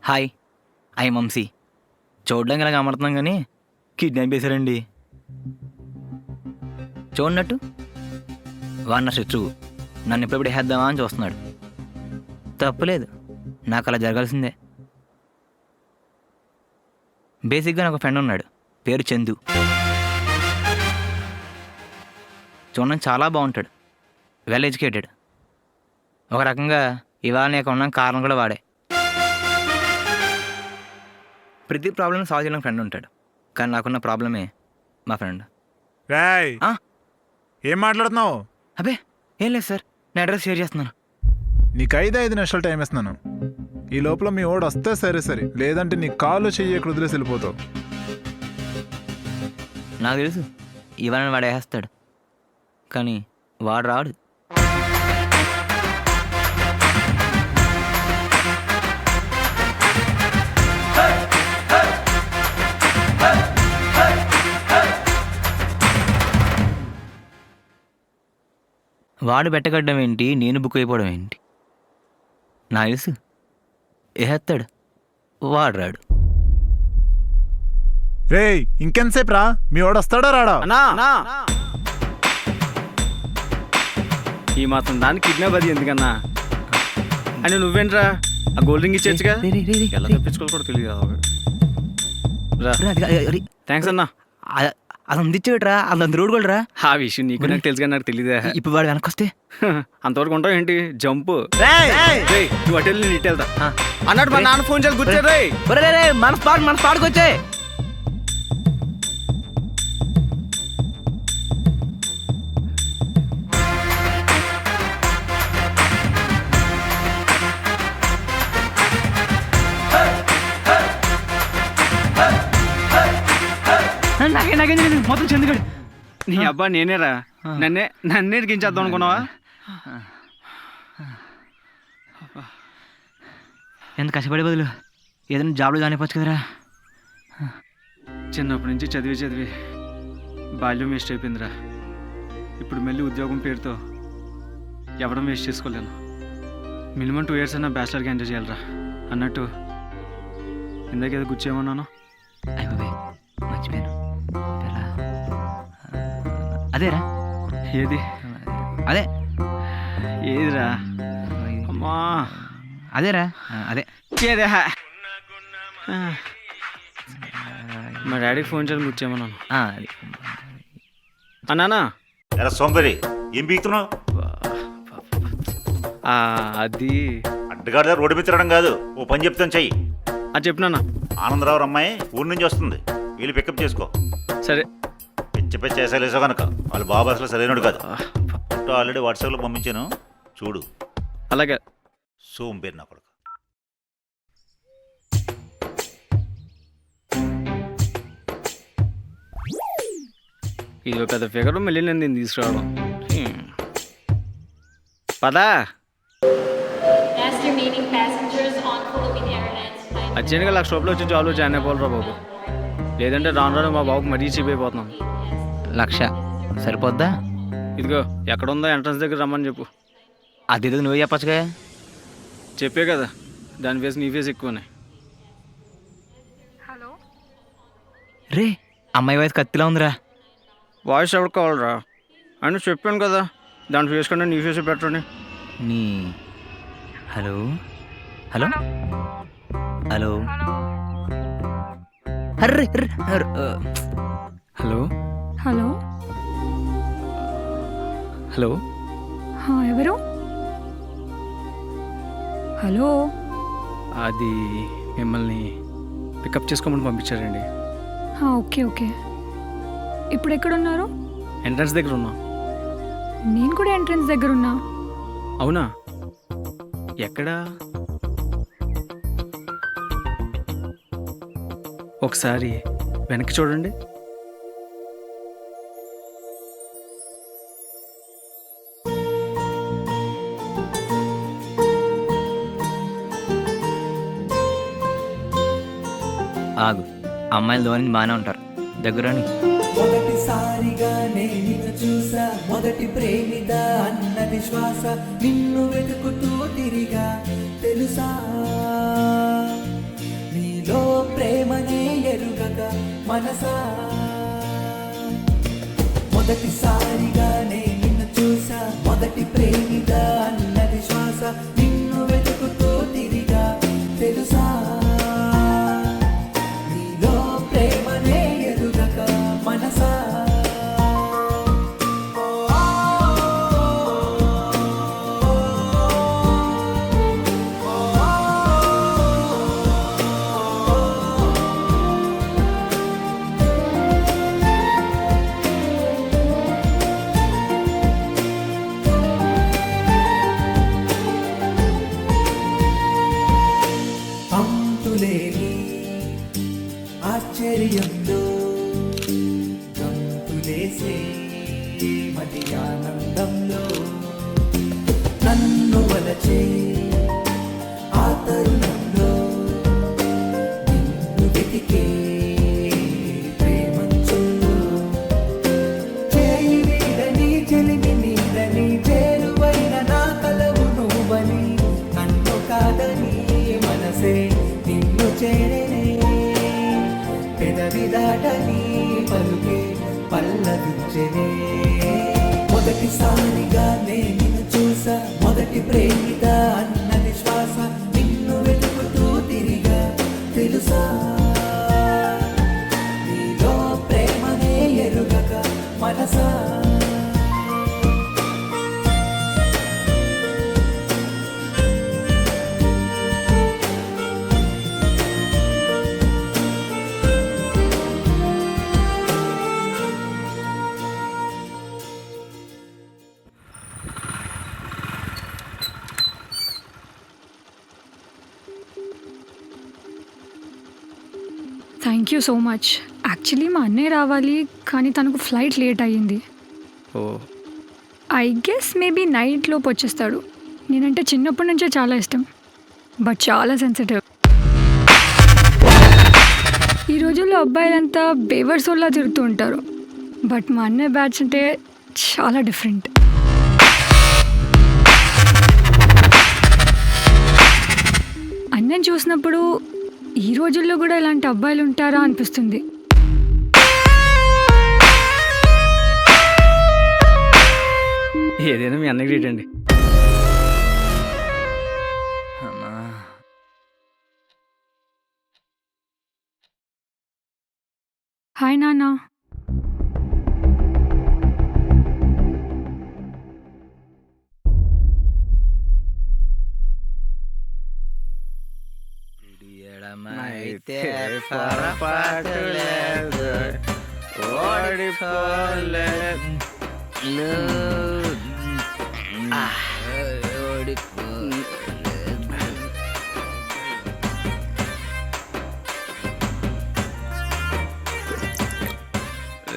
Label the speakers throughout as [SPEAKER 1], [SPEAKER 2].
[SPEAKER 1] Hi I Vamsi. చూడడానికి ఇలా కనబడుతున్నాం కానీ కిడ్నాప్ చేశారండి. చూడనట్టు వాడు నా శత్రువు, నన్ను ఎప్పుడెప్పుడు వేద్దామా అని చూస్తున్నాడు. తప్పులేదు, నాకు అలా జరగాల్సిందే. బేసిక్గా నాకు ఫ్రెండ్ ఉన్నాడు, పేరు చందు. చూడడానికి చాలా బాగుంటాడు, వెల్ ఎడ్యుకేటెడ్. ఒక రకంగా ఇవాళ నేను ఉన్న కారణం కూడా వాడే. ప్రతి ప్రాబ్లమ్ సాల్వ్ చేయడానికి ఫ్రెండ్ ఉంటాడు, కానీ నాకున్న ప్రాబ్లమే మా ఫ్రెండ్.
[SPEAKER 2] రాయ్ ఏం మాట్లాడుతున్నావు?
[SPEAKER 1] అబే ఏం లేదు సార్, నేను అడ్రస్ షేర్ చేస్తున్నాను.
[SPEAKER 2] నీకు 5 నిమిషాలు టైం ఇస్తున్నాను. ఈ లోపల మీ ఓడు వస్తే సరే, లేదంటే నీ కాలు చెయ్యి వదిలేసి వెళ్ళిపోతావు.
[SPEAKER 1] నాకు తెలుసు ఇవాళ వాడు వేస్తాడు, కానీ వాడు రాడు. వాడు బెట్టగడ్డం ఏంటి, నేను బుక్ అయిపోవడం ఏంటి? నా తెలుసు వేస్తాడు, వాడు రాడు.
[SPEAKER 2] రేయ్ ఇంకెంతసేపు రా, మీ ఓడు వస్తాడా రాడా?
[SPEAKER 3] అన్నా ఈ మాత్రం దాన్ని కిడ్నాప్ అది ఎందుకన్నా? అని నువ్వేంట్రా ఆ గోల్డ్ రింగ్ ఇచ్చేచ్చుగా. ఎలా తప్పించుకోవాలి కూడా తెలియదు. థ్యాంక్స్ అన్నా.
[SPEAKER 1] అది అందించేట్రా, అది అంత రోడ్ కూడా రా.
[SPEAKER 3] ఆ విషయం నీకు నాకు తెలుసు కానీ నాకు తెలియదా.
[SPEAKER 1] ఇప్పుడు వాడు వెనకొస్తే
[SPEAKER 3] అంతవరకు ఉంటావు ఏంటి? జంపు నువ్వు అటు వెళ్ళి నేను ఇటు వెళ్తా అన్నట్టు మా నాన్న ఫోన్ చేయాలి గుర్తు.
[SPEAKER 1] మన స్పాట్కి వచ్చే. నాకే మొత్తం చందుగాడు.
[SPEAKER 3] నీ అబ్బా నేనేరా, నన్నే ఇరికించేద్దాం అనుకున్నావా?
[SPEAKER 1] ఎంత కష్టపడే బదులు ఏదైనా జాబ్లో జాయిన్ అయిపోవచ్చు కదరా.
[SPEAKER 3] చిన్నప్పటి నుంచి చదివి బాల్యం వేస్ట్ అయిపోయిందిరా. ఇప్పుడు మళ్ళీ ఉద్యోగం పేరుతో ఎవడం వేస్ట్ చేసుకోలేను. మినిమం 2 years అయినా బ్యాచిలర్గా ఎంజాయ్ చేయాలరా. అన్నట్టు ఇందాకేదో గుర్చేమన్నాను,
[SPEAKER 1] అయిపోయి మర్చిపోయాను. అదేరా.
[SPEAKER 3] ఏది?
[SPEAKER 1] అదే
[SPEAKER 3] ఏదిరా? అమ్మా
[SPEAKER 1] అదేరా, అదే
[SPEAKER 3] ఏదే. మా డాడీకి ఫోన్ చేయాలి గుర్చేమన్నాను. అన్నానా
[SPEAKER 4] ఎలా సోంబరి ఏం బీగుతున్నావు?
[SPEAKER 3] అది
[SPEAKER 4] అడ్డగాడి దగ్గర రోడ్డు మీద తిరగడం కాదు, ఓ పని చెప్తాను చెయ్యి.
[SPEAKER 3] అది చెప్పినానా?
[SPEAKER 4] ఆనందరావు అమ్మాయి ఊరి నుంచి వస్తుంది, వీళ్ళు పికప్ చేసుకో.
[SPEAKER 3] సరే.
[SPEAKER 4] పిచ్చ వేసాలేసో కనుక వాళ్ళ బాబు అసలు సరైనడు కాదు. ఫోటో ఆల్రెడీ వాట్సాప్లో పంపించాను, చూడు.
[SPEAKER 3] అలాగే.
[SPEAKER 4] సోంబేరి నా కొడుకు.
[SPEAKER 3] ఇది పెద్ద ఫిగర్, మళ్ళీ నేను దీన్ని తీసుకురావడం. పదా అర్జెంట్గా ₹1,00,000 వచ్చి జాబ్లో జాయిన్ అయిపోవాలరా బాబు, లేదంటే రాను మా బాబుకి మరీ చీప్ అయిపోతున్నాం.
[SPEAKER 1] 1,00,000 సరిపోద్దా?
[SPEAKER 3] ఇదిగో ఎక్కడుందో ఎంట్రన్స్ దగ్గర రమ్మని చెప్పు.
[SPEAKER 1] అది ఇది నువ్వే చెప్పచ్చుగా.
[SPEAKER 3] చెప్పే కదా, దాని ఫేస్ నీ ఫేస్ ఎక్కువనే.
[SPEAKER 5] హలో
[SPEAKER 1] రే, అమ్మాయి వయసు కత్తిలా ఉందిరా.
[SPEAKER 3] వాయిస్ ఎవరు కావాలరా? అని చెప్పాను కదా, దాని ఫేస్ కన్నా నీ ఫేస్ బెటర్ అని.
[SPEAKER 1] నీ hello hello hello array
[SPEAKER 3] hello
[SPEAKER 5] hello
[SPEAKER 3] hello
[SPEAKER 5] ఎవరు? హలో
[SPEAKER 3] అది మిమ్మల్ని పికప్ చేసుకోమని పంపించారండి.
[SPEAKER 5] Okay okay. ఇప్పుడు ఎక్కడున్నారు?
[SPEAKER 3] ఎంట్రన్స్ దగ్గర ఉన్నా.
[SPEAKER 5] నేను కూడా ఎంట్రన్స్ దగ్గర ఉన్నా.
[SPEAKER 3] అవునా? ఎక్కడా? ఒకసారి వెనక్కి చూడండి.
[SPEAKER 1] ఆగు, అమ్మాయిలు ధోని బాగానే ఉంటారు, దగ్గరని.
[SPEAKER 6] మొదటిసారిగా నేను చూసా, మొదటి ప్రేమిదా అన్నది శ్వాస, నిన్ను వెతుకుతూ తిరిగా తెలుసా నీలో ప్రేమనే ఎరుగక మనసా మొదటిసారిగానే నిన్ను చూసా మొదటి ప్రేమిగా అన్నది శ్వాస నిన్ను వెతుకుతూ తిరిగా తెలుసా నీలో ప్రేమనే ఎరుగక మనసా అంతులేని ఆశ్చర్యంలో గంతులేసే మది ఆనందంలో నన్ను వలచే ఆ తరుణంలో నిన్ను వెతికే ప్రేమంచుల్లో చేయి వీడని చెలిమి నీడని చేరువైన నా కలవు నువ్వని నన్ను కాదని మనసే నిన్ను చేరనే పెదవి దాటని పలుకే పల్లవించనే మొదటిసారిగా నిన్ను చూసా మొదటి ప్రేమిత అన్నది శ్వాస నిన్ను వెతుకుతూ తిరిగా తెలుసా నీలో ప్రేమనే ఎరుగక మనసా
[SPEAKER 5] thank you so much. Actually మా అన్నయ్య రావాలి కానీ తనకు ఫ్లైట్ లేట్ అయ్యింది.
[SPEAKER 3] Oh
[SPEAKER 5] I guess maybe night లోపు వచ్చేస్తాడు. నేనంటే చిన్నప్పటి నుంచే చాలా ఇష్టం, బట్ చాలా సెన్సిటివ్. ఈ రోజుల్లో అబ్బాయిలంతా బేవర్సోల్లా తిరుగుతూ ఉంటారు, బట్ మా అన్నయ్య బ్యాచ్ అంటే చాలా డిఫరెంట్. అన్నయ్యని చూసినప్పుడు ఈ రోజుల్లో కూడా ఇలాంటి అబ్బాయిలు ఉంటారా అనిపిస్తుంది.
[SPEAKER 3] ఏదైనా మీ అన్నకి రేట్ అండి.
[SPEAKER 1] అమ్మా.
[SPEAKER 5] హాయ్ నాన్న.
[SPEAKER 1] అయితే పొరపాటు లేదు, ఓడిపోలేదు.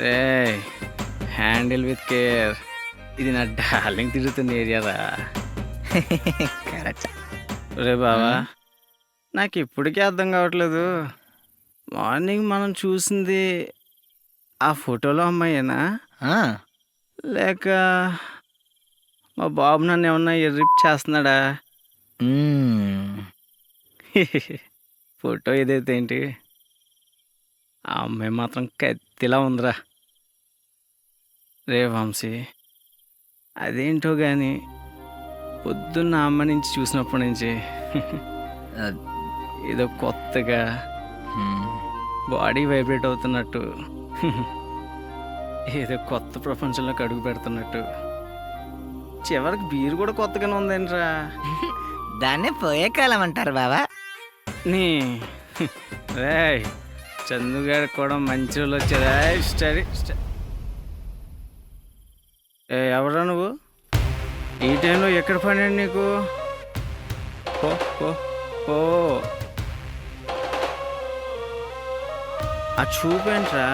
[SPEAKER 3] రే హ్యాండిల్ విత్ కేర్. ఇది నా డార్లింగ్ తిరుగుతున్న ఏరియారా.
[SPEAKER 1] కరెక్ట్.
[SPEAKER 3] రే బావా, నాకు ఇప్పటికీ అర్థం కావట్లేదు. మార్నింగ్ మనం చూసింది ఆ ఫోటోలో అమ్మాయేనా, లేక మా బాబు నన్ను ఏమన్నా ఎర్రిప్ చేస్తున్నాడా? ఫోటో ఏదైతే ఏంటి, ఆ అమ్మాయి మాత్రం కత్తిలా ఉందిరా. రే వంశీ, అదేంటో కానీ పొద్దున్న అమ్మ నుంచి చూసినప్పటి నుంచి ఏదో కొత్తగా బాడీ వైబ్రేట్ అవుతున్నట్టు, ఏదో కొత్త ప్రపంచంలోకి అడుగు పెడుతున్నట్టు. చివరికి బీరు కూడా కొత్తగానే ఉందేంట్రా.
[SPEAKER 1] దాన్నే పోయే కాలం అంటారు బాబా.
[SPEAKER 3] నీ రే చందుగాడు కూడా మంచి రోజులు వచ్చారా. స్టడీ ఎవరా నువ్వు? ఈ టైంలో ఎక్కడ పని నీకు? ఓ ఓ ఓ ఆ చూపేంట్రా,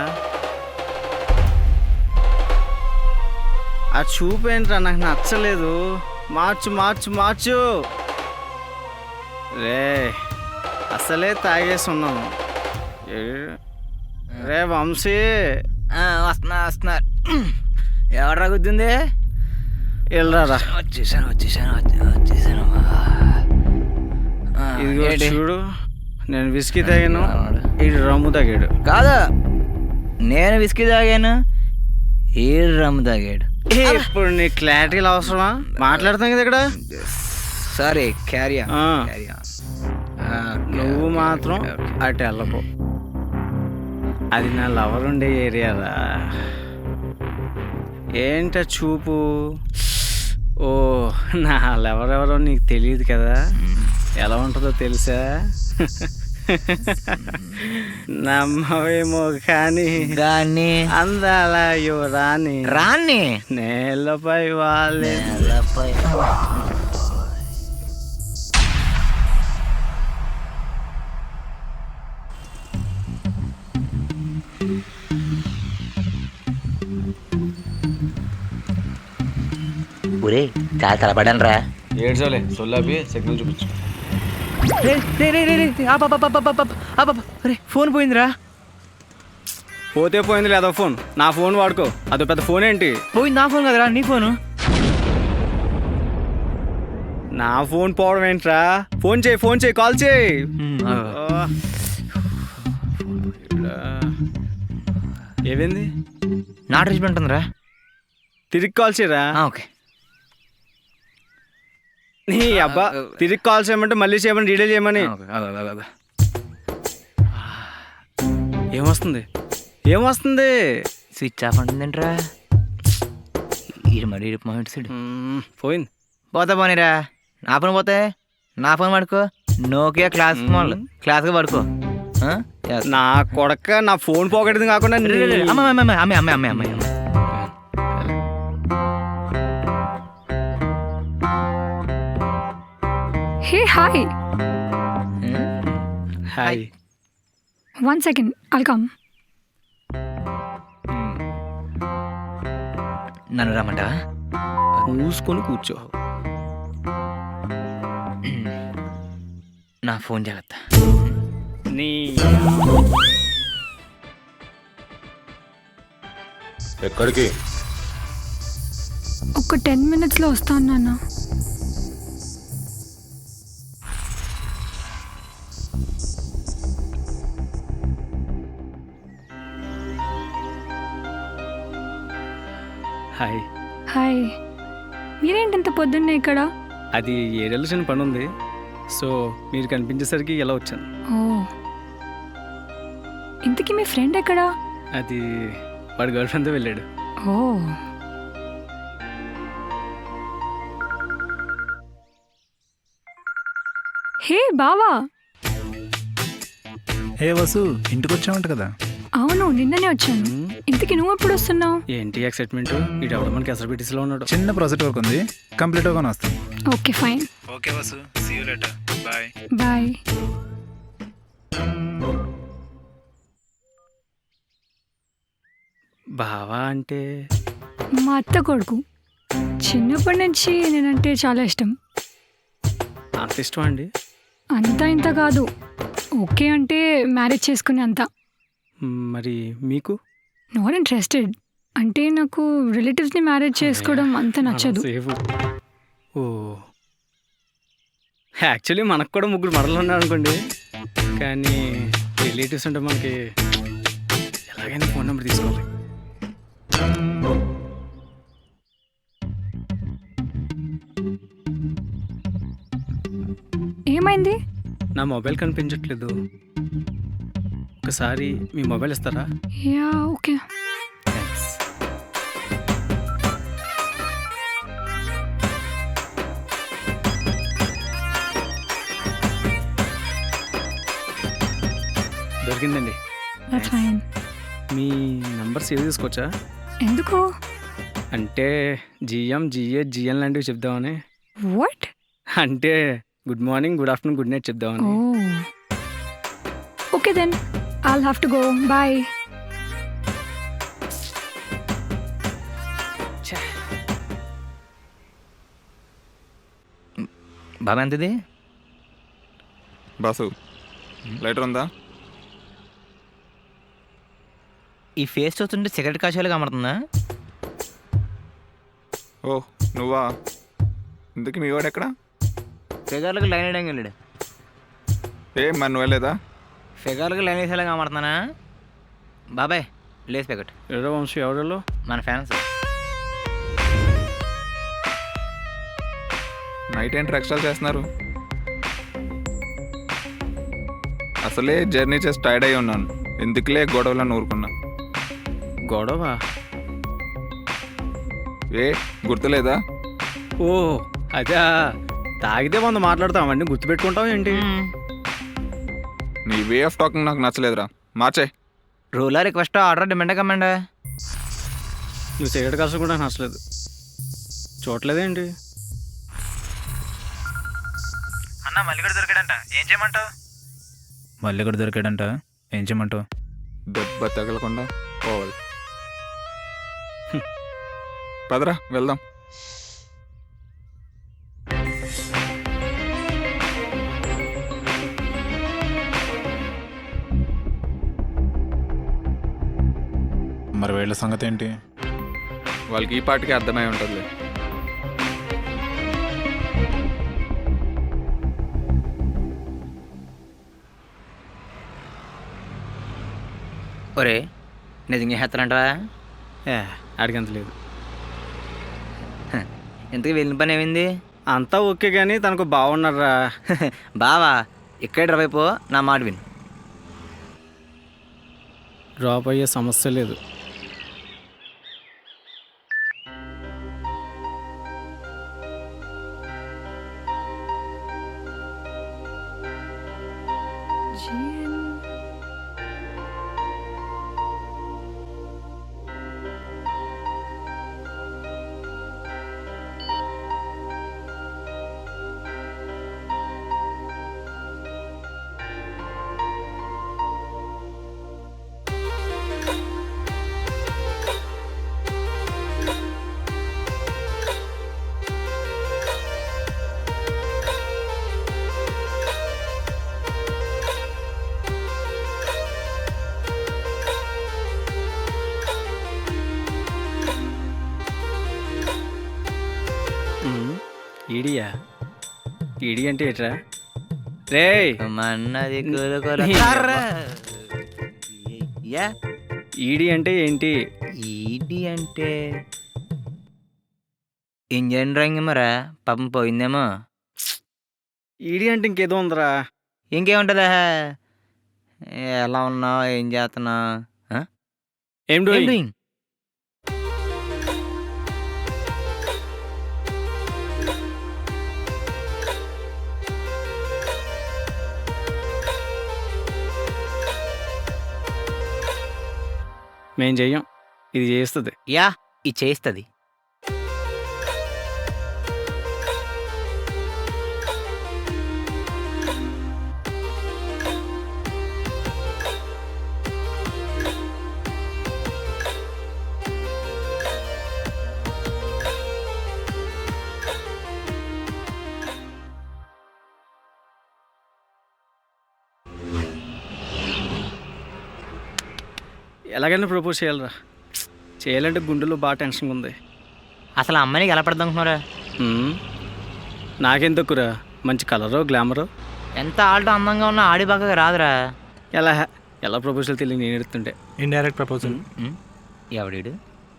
[SPEAKER 3] ఆ చూపేంట్రా, నాకు నచ్చలేదు. మార్చు మార్చు మార్చు. రే అసలే తాగేసి ఉన్నాను. రే వంశీ,
[SPEAKER 1] వస్తున్నారు. ఎవరు గుద్దింది?
[SPEAKER 3] వెళ్ళరా.
[SPEAKER 1] వచ్చేసాను.
[SPEAKER 3] ఇదిగో చూడు, నేను విస్కీ తాగాను, ఈ రమ్ము తాగాడు.
[SPEAKER 1] కాదా, నేను విస్కీ తాగాను, ఏ రమ్ము తాగాడు.
[SPEAKER 3] ఇప్పుడు నీ క్లారిటీలు అవసరమా? మాట్లాడుతాం కదా ఇక్కడ.
[SPEAKER 1] సరే క్యారీ
[SPEAKER 3] ఆ, నువ్వు మాత్రం అటు వెళ్ళకు. అది నా లవర్ ఉండే ఏరియారా. ఏంట చూపు? ఓ, నా లవర్ ఎవరో నీకు తెలియదు కదా, ఎలా ఉంటుందో తెలుసా? నమ్మవేమో కానీ
[SPEAKER 1] దాన్ని
[SPEAKER 3] అందాల యువరాని
[SPEAKER 1] రాన్ని
[SPEAKER 3] నేలపై వాళ్ళే.
[SPEAKER 1] ఒరే చాలా తలపడాను రా.
[SPEAKER 7] ఏడ్చోలే సొల్లాపి సిగ్నల్ చూపించు.
[SPEAKER 1] ఫోన్ పోయిందిరా.
[SPEAKER 3] పోతే పోయింది లేదా ఫోన్, నా ఫోన్ వాడుకో. అదో పెద్ద ఫోన్ ఏంటి?
[SPEAKER 1] పోయింది నా ఫోన్ కదరా, నీ ఫోను.
[SPEAKER 3] నా ఫోన్ పోవడం ఏంట్రా? ఫోన్ చేయి, ఫోన్ చేయి, కాల్ చేయి. ఏమైంది?
[SPEAKER 1] నాట్ రీచ్మెంట్ ఉందిరా.
[SPEAKER 3] తిరిగి కాల్ చేయరా?
[SPEAKER 1] ఓకే.
[SPEAKER 3] నీ అబ్బా, తిరిగి కాల్ చేయమంటే మళ్ళీ చేయమని, డీటెయిల్ చేయమని. ఏమొస్తుంది? ఏమొస్తుంది?
[SPEAKER 1] స్విచ్ ఆఫ్ అంటుందేంట్రా. ఇది మరీ సైడ్
[SPEAKER 3] పోయింది.
[SPEAKER 1] పోతా పోనీరా. నా ఫోన్ పోతే నా ఫోన్ పడుకో. నోకియా క్లాస్ ఫోన్ క్లాస్గా పడుకో.
[SPEAKER 3] నా కొడక, నా ఫోన్ పోగొట్టింది కాకుండా
[SPEAKER 1] అమ్మాయి
[SPEAKER 5] hey hi,
[SPEAKER 3] hi.
[SPEAKER 5] 1 second, I'll come.
[SPEAKER 1] నన్ను రమ్మంటా.
[SPEAKER 3] మూసుకొని కూర్చో.
[SPEAKER 1] నా ఫోన్ జాగ్రత్త.
[SPEAKER 3] నీ
[SPEAKER 7] ఎక్కడికి?
[SPEAKER 5] ఒక 10 minutesలో వస్తాను నాన్న.
[SPEAKER 3] హాయ్.
[SPEAKER 5] హాయ్, మీరేంటి ఇంత పొద్దున్నే ఇక్కడ?
[SPEAKER 3] అది ఏరియాలో చిన్న పని ఉంది, సో మీరు కనిపించేసరికి ఎలా వచ్చాను.
[SPEAKER 5] ఓ, ఇంతకీ మీ ఫ్రెండ్ ఎక్కడా?
[SPEAKER 3] అది వాడి గర్ల్ ఫ్రెండ్తో వెళ్ళాడు.
[SPEAKER 5] ఓ, హే బావా.
[SPEAKER 2] ఏ వసు, ఇంటికి వచ్చావంట కదా.
[SPEAKER 5] అవును, నిన్ననే వచ్చాను. ఇంతకీ నువ్వు ఎప్పుడు వస్తున్నావు?
[SPEAKER 3] ఏంటి ఎక్సైట్మెంట్? ఇటు ఎవడో మనకి ఎస్ఆర్బిటీసీలో ఉన్నాడు.
[SPEAKER 2] చిన్న ప్రాజెక్ట్ వర్క్ ఉంది, కంప్లీట్ అవ్వగానే వస్తాను.
[SPEAKER 5] Okay fine,
[SPEAKER 2] okay Vasu, see you later, bye.
[SPEAKER 5] Bye.
[SPEAKER 3] బావా అంటే
[SPEAKER 5] మా అత్త కొడుకు. చిన్నప్పటి నుంచి నేనంటే చాలా ఇష్టం.
[SPEAKER 3] అంత ఇష్టం అండి?
[SPEAKER 5] అంతా ఇంత కాదు, ఓకే అంటే మ్యారేజ్ చేసుకునే అంత.
[SPEAKER 3] మరి మీకు?
[SPEAKER 5] Not interested. అంటే నాకు రిలేటివ్స్ని మ్యారేజ్ చేసుకోవడం అంత నచ్చదు.
[SPEAKER 3] సేఫ్. ఓ, యాక్చువల్లీ మనకు కూడా ముగ్గురు మరలు ఉన్నారు అనుకోండి, కానీ రిలేటివ్స్ అంటే మనకి ఎలాగైనా ఫోన్ నెంబర్ తీసుకోవాలి.
[SPEAKER 5] ఏమైంది?
[SPEAKER 3] నా మొబైల్ కనిపించట్లేదు, ఒకసారి మీ మొబైల్ ఇస్తారా?
[SPEAKER 5] Yeah okay.
[SPEAKER 3] థ్యాంక్స్. దొరికిందండి.
[SPEAKER 5] That's fine.
[SPEAKER 3] మీ నంబర్ సేవ్ చేసుకోవచ్చా?
[SPEAKER 5] ఎందుకు?
[SPEAKER 3] అంటే జిఎం, జిఏ, జిఎన్ లాంటివి చెప్దామని.
[SPEAKER 5] వాట్?
[SPEAKER 3] అంటే good morning, good afternoon, good night చెప్దామని.
[SPEAKER 5] Oh, okay then I'll have to go. Bye.
[SPEAKER 1] బాబా ఎంతది?
[SPEAKER 7] బాసు లైటర్ ఉందా?
[SPEAKER 1] ఈ ఫేస్ చూస్తుంటే సిగరెట్ కాసేలు కనబడుతుందా?
[SPEAKER 7] ఓ నువ్వా? ఇందుకు మీ వాడు ఎక్కడా?
[SPEAKER 1] సిగరెట్లకు లైన్ వేయడానికి వెళ్ళాడు.
[SPEAKER 7] మరి నువ్వు వెళ్ళలేదా?
[SPEAKER 1] ఫిగర్కి లైన్ వేసేలా కనబడుతున్నానా? బాబాయ్ లేస్ ప్యాకెట్.
[SPEAKER 3] ఏడో వంశీ ఎవరిలో?
[SPEAKER 1] మన ఫ్యాన్స్.
[SPEAKER 7] నైట్ ఏంటి ఎక్స్ట్రా చేస్తున్నారు? అసలే జర్నీ చేసి టైర్డ్ అయి ఉన్నాను, ఎందుకులే గొడవలను ఊరుకున్నా.
[SPEAKER 3] గొడవ?
[SPEAKER 7] గుర్తులేదా?
[SPEAKER 3] ఓ అదే, తాగితే మనం మాట్లాడతాం అవన్నీ గుర్తుపెట్టుకుంటాం ఏంటి?
[SPEAKER 7] నీ వే ఆఫ్ టాకింగ్ నాకు నచ్చలేదురా, మార్చే.
[SPEAKER 1] రూలా రిక్వెస్ట్ ఆర్డర్ డిమాండ్ కమాండ్.
[SPEAKER 3] నువ్వు సిగరెట్ కాల్చడం కూడా నాకు నచ్చలేదు. చూడలేదేంటి?
[SPEAKER 2] అన్న మల్లిగడు దొరికాడంట, ఏం చేయమంటావు? మల్లిగడు దొరికాడంట, ఏం చేయమంటావు?
[SPEAKER 7] దెబ్బ తగలకుండా పోవాలి. పదరా వెళ్దాం.
[SPEAKER 2] మరి వీళ్ళ సంగతి ఏంటి?
[SPEAKER 7] వాళ్ళకి ఈ పాటికి అర్థమై ఉంటుందిలే.
[SPEAKER 1] ఒరే నిజంగా చేస్తానంటావా?
[SPEAKER 3] అడిగంత లేదు.
[SPEAKER 1] ఇంతకీ వెళ్ళిన పని ఏమైంది?
[SPEAKER 3] అంతా ఓకే కానీ తనకు బాగున్నారా?
[SPEAKER 1] బావా ఇక్కడ డ్రాప్ అయిపో, నా మాట విను.
[SPEAKER 3] డ్రాప్ అయ్యే సమస్య లేదు. ఈడియా? ఈడి అంటే ఏట్రా? రే
[SPEAKER 1] మన్నది
[SPEAKER 3] ఈడి అంటే ఏంటి?
[SPEAKER 1] ఈడి అంటే ఇంజన్ డ్రాయింగ్ మరా, పాపం పోయిందేమో.
[SPEAKER 3] ఈడి అంటే ఇంకేదో ఉందిరా.
[SPEAKER 1] ఇంకేముంటుందా? ఎలా ఉన్నావు, ఏం చేస్తున్నావు?
[SPEAKER 3] ఏం డూయింగ్? మేం చెయ్యం, ఇది చేస్తుంది.
[SPEAKER 1] యా ఇది చేస్తుంది.
[SPEAKER 3] ఎలాగైనా ప్రపోజ్ చేయాలరా. చేయాలంటే గుండెలో బాగా టెన్షన్గా ఉంది.
[SPEAKER 1] అసలు ఆ అమ్మాయికి ఎలా పడదాం అనుకున్నారా?
[SPEAKER 3] నాకేం తక్కువరా, మంచి కలరు గ్లామరు.
[SPEAKER 1] ఎంత ఆల్టో అందంగా ఉన్నా ఆడి బాగా రాదురా.
[SPEAKER 3] ఎలా ప్రపోజల్ తెలియదు నేను ఎడుతుంటే.
[SPEAKER 8] Indirect proposal.
[SPEAKER 1] ఎవడీడు?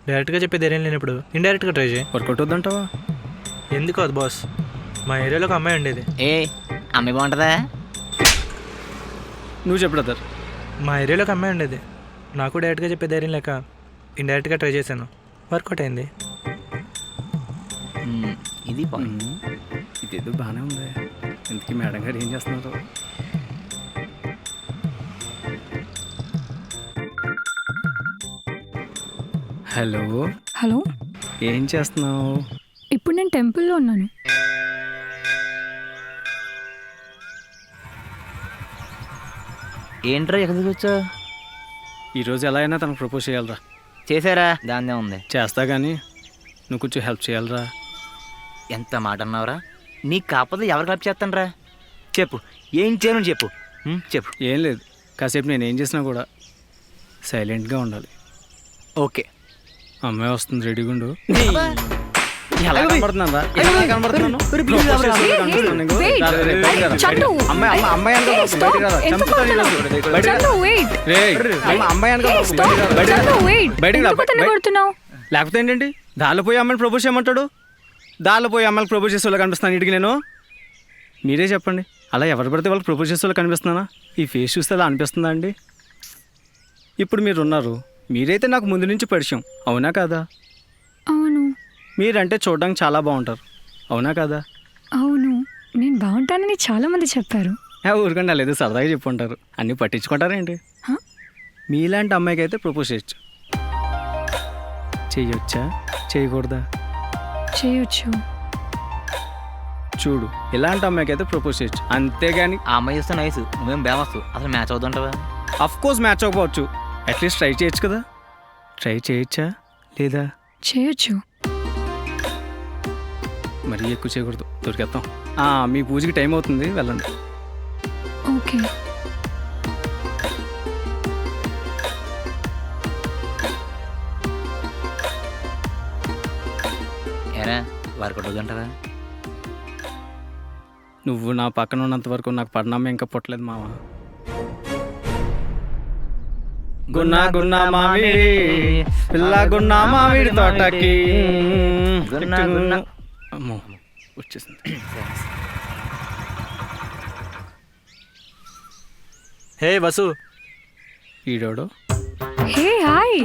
[SPEAKER 8] డైరెక్ట్గా చెప్పేది ఏం లేనప్పుడు ఇండైరెక్ట్గా ట్రై చేయి.
[SPEAKER 3] వర్కౌట్ వద్దంటావా?
[SPEAKER 8] ఎందుకు అది బాస్, మా ఏరియాలో ఒక అమ్మాయి ఉండేది.
[SPEAKER 1] ఏ అమ్మాయి బాగుంటుందా?
[SPEAKER 3] నువ్వు చెప్పు బ్రదర్.
[SPEAKER 8] మా ఏరియాలో ఒక అమ్మాయి ఉండేది. నాకు డైరెక్ట్గా చెప్పే ధైర్యం లేక ఇండైరెక్ట్గా ట్రై చేశాను, వర్కౌట్ అయింది.
[SPEAKER 1] ఇది పాయింట్.
[SPEAKER 3] ఇదేదో బాగానే ఉంది. ఇంతకీ మేడం గారు ఏం చేస్తున్నారు? హలో
[SPEAKER 5] హలో,
[SPEAKER 3] ఏం చేస్తున్నావు?
[SPEAKER 5] ఇప్పుడు నేను టెంపుల్లో ఉన్నాను.
[SPEAKER 1] ఏంట్రా ఎక్కడికి వచ్చావు?
[SPEAKER 3] ఈరోజు ఎలా అయినా తనకు ప్రపోజ్ చేయాలరా.
[SPEAKER 1] చేశారా? దాన్నే ఉంది.
[SPEAKER 3] చేస్తా కానీ నువ్వు కొంచెం హెల్ప్ చేయాలరా.
[SPEAKER 1] ఎంత మాట అన్నావురా? నీకు కాకపోతే ఎవరికి హెల్ప్ చేస్తాను రా? చెప్పు, ఏం చేయను చెప్పు. చెప్పు.
[SPEAKER 3] ఏం లేదు, కాసేపు నేను ఏం చేసినా కూడా సైలెంట్గా ఉండాలి.
[SPEAKER 1] ఓకే.
[SPEAKER 3] అమ్మాయి వస్తుంది, రెడీగా ఉండు. ఎలా కనబడుతున్నాను రా? ఎలా కనబడుతున్నాను? Propose చేసేలా కనబడుతున్నాను నీకు?
[SPEAKER 5] Wait.
[SPEAKER 3] రా, రా, రా, బయటికి రా,
[SPEAKER 5] చందు.
[SPEAKER 3] బయటికి రా. అమ్మాయి అనుకో,
[SPEAKER 5] Hey, stop.
[SPEAKER 3] బయటికి రా,
[SPEAKER 5] ఎందుకు
[SPEAKER 3] చంపుతాను
[SPEAKER 5] కొడుతున్నావు?
[SPEAKER 3] ఈరోజు. బయటికి రా.
[SPEAKER 5] చందు, wait.
[SPEAKER 3] రేయ్, అమ్మాయి అనుకో,
[SPEAKER 5] Hey, stop.
[SPEAKER 3] బయటికి రా, బయటికి రా.
[SPEAKER 5] చందు, wait.
[SPEAKER 3] బయటికి రా,
[SPEAKER 5] ఎందుకు అతన్ని కొడుతున్నావు?
[SPEAKER 3] లేకపోతే ఏంటండి దారిలో పోయి అమ్మాయిని ప్రపోజ్ చేయమంటాడు, దారిలో పోయి అమ్మాయికి ప్రపోజ్ చేసే వాళ్ళు కనిపిస్తున్నాను ఇంటికి నేను. మీరే చెప్పండి, అలా ఎవరు పడితే వాళ్ళకి ప్రపోజ్ చేసే వాళ్ళు కనిపిస్తున్నానా? ఈ ఫేస్ చూస్తే అలా అనిపిస్తుందా అండి? ఇప్పుడు మీరు ఉన్నారు, మీరైతే నాకు ముందు నుంచి పరిచయం, అవునా కాదా?
[SPEAKER 5] అవును
[SPEAKER 3] మీరంటే చూడడానికి చాలా బాగుంటారు, అవునా కాదా?
[SPEAKER 5] అవును నేను బాగుంటానని చాలా మంది చెప్పారు.
[SPEAKER 3] ఊరికండి లేదు, సరదాగా చెప్పుంటారు, అన్నీ పట్టించుకుంటారేంటి?
[SPEAKER 5] హ?
[SPEAKER 3] మీలాంటి అమ్మాయికి అయితే ప్రపోజ్ చేయొచ్చు. చెయ్యొచ్చా, చేయకూడదా?
[SPEAKER 5] చేయొచ్చు.
[SPEAKER 3] చూడు, ఇలాంటి అమ్మాయికి అయితే ప్రపోజ్ చేయొచ్చు, అంతేగాని
[SPEAKER 1] ఆ అమ్మాయి చూస్తే నైస్, నువ్వేం బేమస్తు, అసలు మ్యాచ్ అవుతుంటావా?
[SPEAKER 3] అఫ్ కోర్స్ మ్యాచ్ అవ్వకపోవచ్చు, అట్లీస్ట్ ట్రై చేయొచ్చు కదా. ట్రై చేయొచ్చా లేదా?
[SPEAKER 5] చేయొచ్చు.
[SPEAKER 3] మరీ ఎక్కువ చేయకూడదు, దొరికేస్తాం. మీ పూజకి టైం అవుతుంది, వెళ్ళండి.
[SPEAKER 5] ఓకే.
[SPEAKER 1] ఏరా వర్కౌట్ అవుతుంటావా?
[SPEAKER 3] నువ్వు నా పక్కన ఉన్నంత వరకు నాకు పడినామే ఇంకా పుట్టలేదు మామ. గున్నా గున్నా మామిడి పిల్ల, గున్నా మామిడి తోటకి.
[SPEAKER 1] గున్నా గున్నా.
[SPEAKER 3] అమ్మో వచ్చేసింది.
[SPEAKER 8] హే వసు,
[SPEAKER 3] ఈడోడు
[SPEAKER 5] హే హాయ్,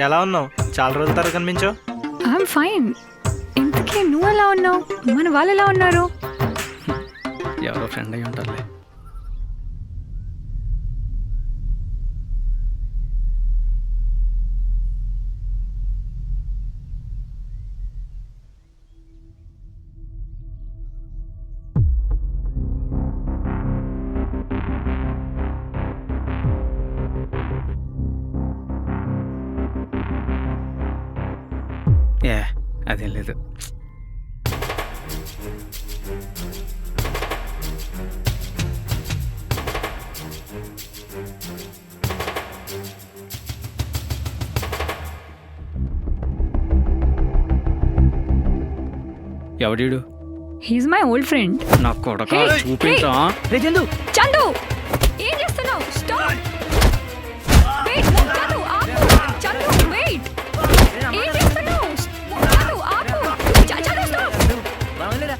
[SPEAKER 8] ఎలా ఉన్నావు? చాలా రోజుల తర్వాత కనిపించావు.
[SPEAKER 5] I'm fine. ఇంతకీ నువ్వు ఎలా ఉన్నావు? మన వాళ్ళు ఎలా ఉన్నారు?
[SPEAKER 3] ఎవరో ఫ్రెండ్ అయ్యి ఉంటారులే. అదేం లేదు. ఎవడీడు?
[SPEAKER 5] He's my old friend.
[SPEAKER 3] నా కొడక
[SPEAKER 5] Hey,
[SPEAKER 3] చూపించా.
[SPEAKER 1] రే చందు,
[SPEAKER 5] చందు ఏం చేస్తున్నావు? స్టాప్. వెయిట్ చందు ఆపు. చందు వెయిట్. ఏం చేస్తున్నావు? చందు ఆపు. చందు స్టాప్.
[SPEAKER 1] రావాలిరా.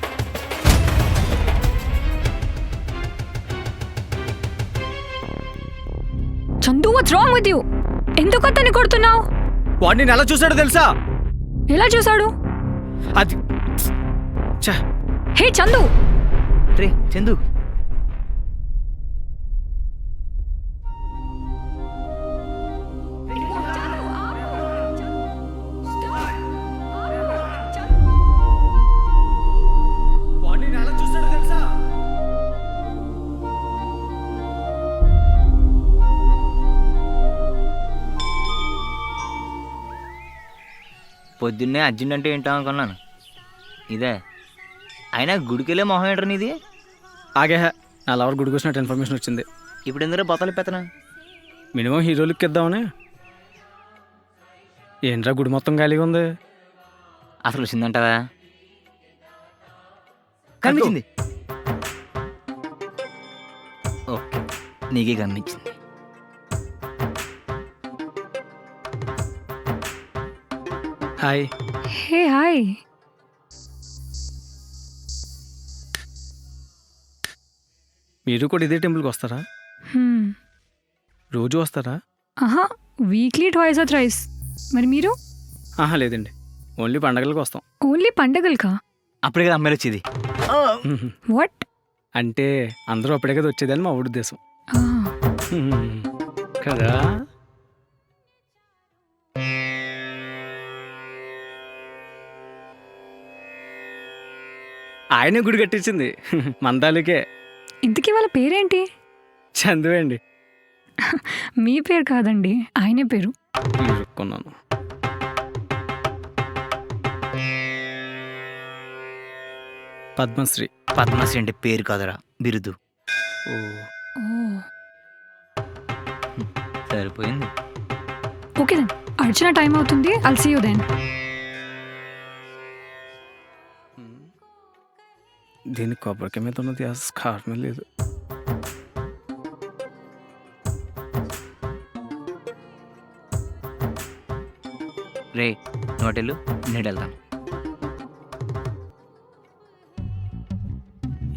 [SPEAKER 5] Chandu what's wrong with you? ఎందుకు అతన్ని కొడుతున్నావు?
[SPEAKER 3] వాడు నేను ఎలా చూసాడో తెలుసా?
[SPEAKER 5] ఎలా చూసాడు?
[SPEAKER 3] అది ఛ,
[SPEAKER 5] హే చందు,
[SPEAKER 1] రే చందు,
[SPEAKER 3] వాడు నేను ఎలా చూసాడో తెలుసా?
[SPEAKER 1] పొద్దున్నే అర్జెంట్ అంటే ఏంటో అనుకున్నాను. ఇదే అయినా గుడికెళ్ళే మొహం ఏంటర్ నీది?
[SPEAKER 3] ఆగే, నా లవర్ గుడికి వచ్చినట్టు ఇన్ఫర్మేషన్ వచ్చింది.
[SPEAKER 1] ఇప్పుడు ఎందుకు బొత్తలు పెత్తనా?
[SPEAKER 3] మినిమం హీరోలకి ఇద్దామని. ఏంట్రా గుడి మొత్తం ఖాళీగా ఉంది?
[SPEAKER 1] అసలు వచ్చిందంటావా? కనిపించింది. ఓకే, నీకే కనిపించింది.
[SPEAKER 3] హాయ్.
[SPEAKER 5] Hey hi.
[SPEAKER 3] మీరు కూడా ఇదే టెంపుల్కి వస్తారా? రోజు వస్తారా?
[SPEAKER 5] ఆహా, వీక్లీ ట్వైస్ ఆర్ థ్రైస్. మరి మీరు?
[SPEAKER 3] ఆహా లేదండి, ఓన్లీ పండగలకు వస్తాం.
[SPEAKER 5] ఓన్లీ పండగలకా?
[SPEAKER 1] అప్పుడే కదా అమ్మాయిలు వచ్చేది.
[SPEAKER 5] వాట్?
[SPEAKER 3] అంటే అందరూ అప్పుడే కదా వచ్చేదని మా ఊడి ఉద్దేశం కదా. ఆయనే గుడి కట్టించింది మందాలకే.
[SPEAKER 5] ఇంతకీ వాళ్ళ పేరేంటి?
[SPEAKER 3] చందు అండి.
[SPEAKER 5] మీ పేరు కాదండి, ఆయనే పేరు.
[SPEAKER 3] ఇరుక్కున్నాను. పద్మశ్రీ.
[SPEAKER 1] పద్మశ్రీ అంటే పేరు కాదరా, బిరుదు.
[SPEAKER 3] ఓ
[SPEAKER 5] ఓ
[SPEAKER 1] సరిపోయింది.
[SPEAKER 5] ఓకే దెన్, అర్చన టైం అవుతుంది. I'll see you then.
[SPEAKER 3] దీనికి కొబ్బరికాయ మీద ఉన్నది ఆ స్కార్ఫ్ మీద లేదు.
[SPEAKER 1] రే నోటెళ్ళు నేను వెళ్తాను.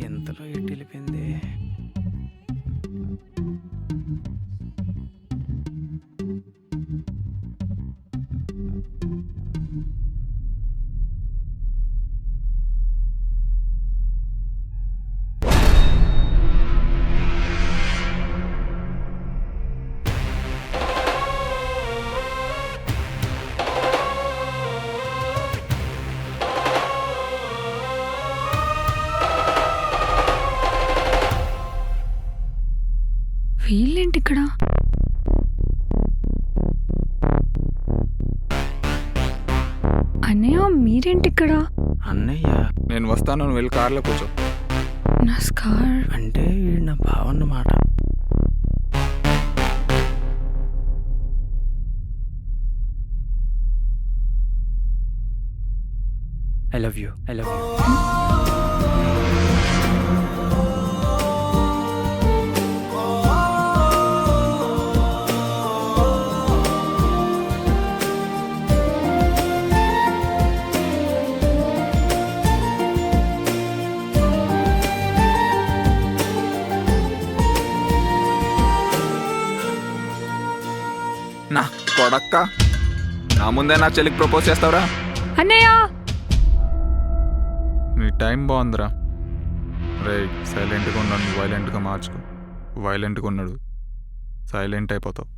[SPEAKER 3] ఎంతలో ఎటు వెళ్ళిపోయింది?
[SPEAKER 5] వీళ్ళేంటి ఇక్కడ? అన్నయ్య మీరేంటి ఇక్కడ?
[SPEAKER 3] అన్నయ్య
[SPEAKER 7] నేను వస్తాను, నువ్వు వెళ్ళి కార్లో కూర్చో.
[SPEAKER 5] నా స్కార్
[SPEAKER 3] అంటే వీడు నా బావ అన్నమాట. I love you.
[SPEAKER 7] నా కొడక్క, నా ముందే నా చెల్లికి ప్రపోజ్ చేస్తావురా?
[SPEAKER 5] అన్నయ్య
[SPEAKER 2] నీ టైం బాగుందిరా. రే సైలెంట్గా ఉన్నాడు, వైలెంట్గా మార్చుకో. వైలెంట్గా ఉన్నాడు, సైలెంట్ అయిపోతావు.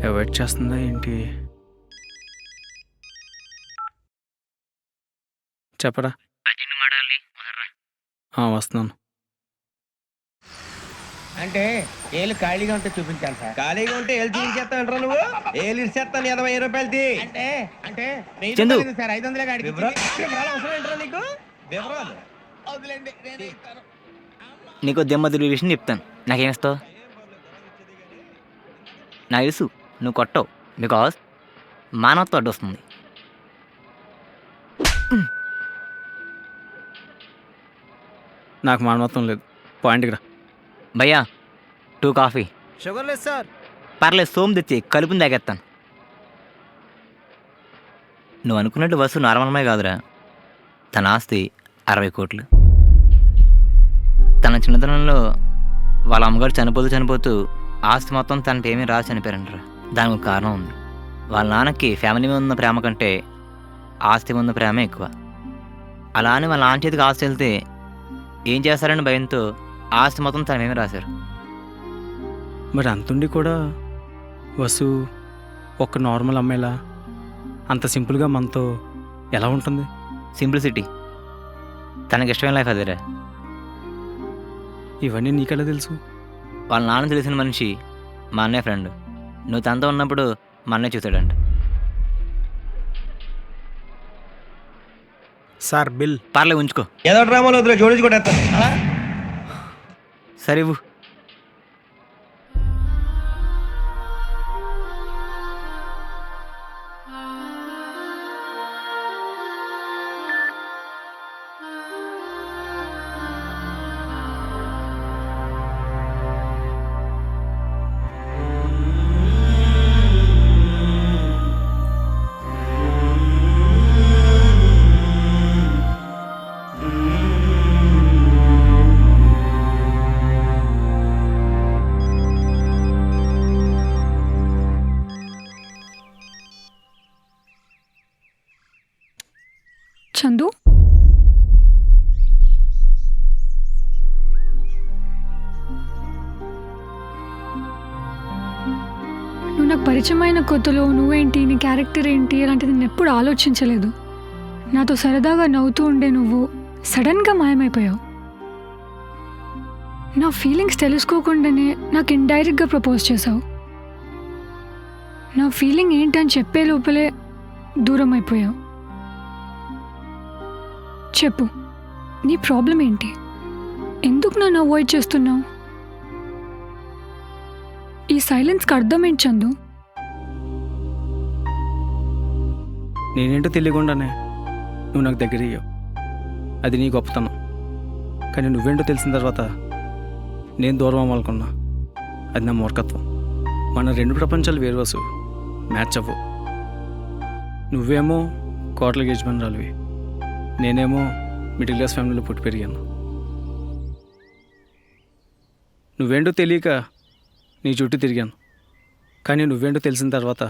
[SPEAKER 3] అవాయిడ్ చేస్తుందా ఏంటి? చెప్పరా. వస్తున్నాను.
[SPEAKER 9] అంటే ఏళ్ళు ఖాళీగా ఉంటే చూపించాలి సార్. ఖాళీగా ఉంటే ఏళ్ళు చూపించేస్తా అంటారా నువ్వు? ఏళ్ళు ఇచ్చేస్తాను 20 రూపాయలది. అంటే అంటే
[SPEAKER 1] చందు.
[SPEAKER 9] సార్ 500 కాడికి వివరాలు అవసరం ఏంటారా నీకు? వివరాలు వదిలేండి, నేనే ఇస్తాను.
[SPEAKER 1] నీకు దెమ్మ తిరిగి విషయం చెప్తాను. నాకేమిస్తావు? నాకు తెలుసు నువ్వు కొట్టవు, బికాస్ మానవత్వం అడ్డొస్తుంది.
[SPEAKER 3] నాకు మానవత్వం లేదు. పాయింట్కి రా.
[SPEAKER 1] భయ్యా 2 కాఫీ.
[SPEAKER 8] షుగర్ లేదు సార్.
[SPEAKER 1] పర్లేదు, సోమ్ తెచ్చి కలుపుని తాగేస్తాను. నువ్వు అనుకున్నట్టు వసు నార్మల్మే కాదురా. తన ఆస్తి 60 కోట్లు. తన చిన్నతనంలో వాళ్ళ అమ్మగారు చనిపోతూ ఆస్తి మొత్తం తనకి ఏమీ రాసి చనిపోయారంటారా. దానికి ఒక కారణం ఉంది. వాళ్ళ నాన్నకి ఫ్యామిలీ మీద ఉన్న ప్రేమ కంటే ఆస్తి మీద ఉన్న ప్రేమే ఎక్కువ. అలా అని వాళ్ళ నాన్న చేతికి ఆస్తి వెళ్తే ఏం చేస్తారని భయంతో ఆస్తి మొత్తం తనేమీ రాశారు.
[SPEAKER 3] మరి అంతుండి కూడా వసు ఒక నార్మల్ అమ్మాయిలా అంత సింపుల్గా మనతో ఎలా ఉంటుంది?
[SPEAKER 1] సింప్లిసిటీ తనకి ఇష్టమైన లైఫ్ అదేరా.
[SPEAKER 3] ఇవన్నీ నీకెలా తెలుసు?
[SPEAKER 1] వాళ్ళ నాన్న తెలిసిన మనిషి మా అన్నయ్య ఫ్రెండ్. నువ్వు తనతో ఉన్నప్పుడు మా అన్నయ్య చూసాడంట.
[SPEAKER 8] Sir bill.
[SPEAKER 1] పర్లేదు ఉంచుకో.
[SPEAKER 9] ఏదో డ్రామాలో వదిలే జోడించుకుంటేస్తాను.
[SPEAKER 1] సరే ఇవ్వు.
[SPEAKER 5] చందు పరిచయమైన కొత్తలో నువ్వేంటి, నీ క్యారెక్టర్ ఏంటి అలాంటిది నేను ఎప్పుడు ఆలోచించలేదు. నాతో సరదాగా నవ్వుతూ ఉండే నువ్వు సడన్గా మాయమైపోయావు. నా ఫీలింగ్స్ తెలుసుకోకుండానే నాకు ఇండైరెక్ట్గా ప్రపోజ్ చేశావు. నా ఫీలింగ్ ఏంటని చెప్పే లోపలే దూరం అయిపోయావు. చెప్పు, నీ ప్రాబ్లం ఏంటి? ఎందుకు నన్ను అవాయిడ్ చేస్తున్నావు? ఈ సైలెన్స్కి అర్థం ఏంటి చందు?
[SPEAKER 3] నేనేంటో తెలియకుండానే నువ్వు నాకు దగ్గర అయ్యావు. అది నీ గొప్పతనం. కానీ నువ్వేంటో తెలిసిన తర్వాత నేను దూరం అవ్వాలనుకున్నా. అది నా మూర్ఖత్వం. మన రెండు ప్రపంచాలు వేరువసు, మ్యాచ్ అవ్వవు. నువ్వేమో కోట్ల యజమానురాలివి, నేనేమో మిడిల్ క్లాస్ ఫ్యామిలీలో పుట్టి పెరిగాను. నువ్వేంటో తెలియక నీ చుట్టూ తిరిగాను. కానీ నువ్వేంటో తెలిసిన తర్వాత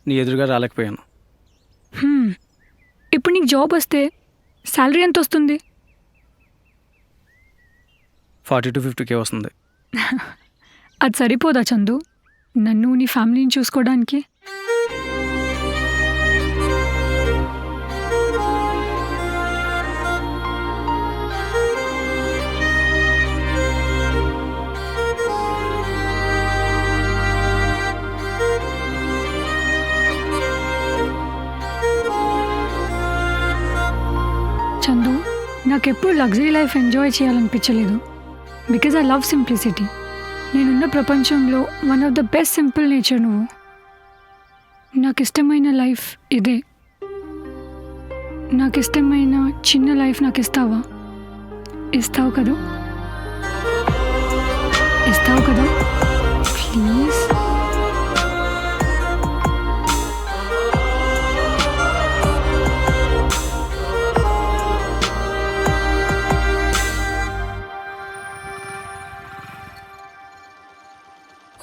[SPEAKER 3] నీ ఎదురుగా రాలేకపోయాను.
[SPEAKER 5] ఇప్పుడు నీకు జాబ్ వస్తే శాలరీ ఎంత వస్తుంది?
[SPEAKER 3] 40 to 50K వస్తుంది.
[SPEAKER 5] అది సరిపోదా చందు నన్ను నీ ఫ్యామిలీని చూసుకోవడానికి? చందు, నాకెప్పుడు లగ్జరీ లైఫ్ ఎంజాయ్ చేయాలనిపించలేదు. Because I love simplicity. నేనున్న ప్రపంచంలో one of the best simple nature నువ్వు. నాకు ఇష్టమైన లైఫ్ ఇదే. నాకు ఇష్టమైన చిన్న లైఫ్ నాకు ఇస్తావా? ఇస్తావు కదా? ఇస్తావు కదా please?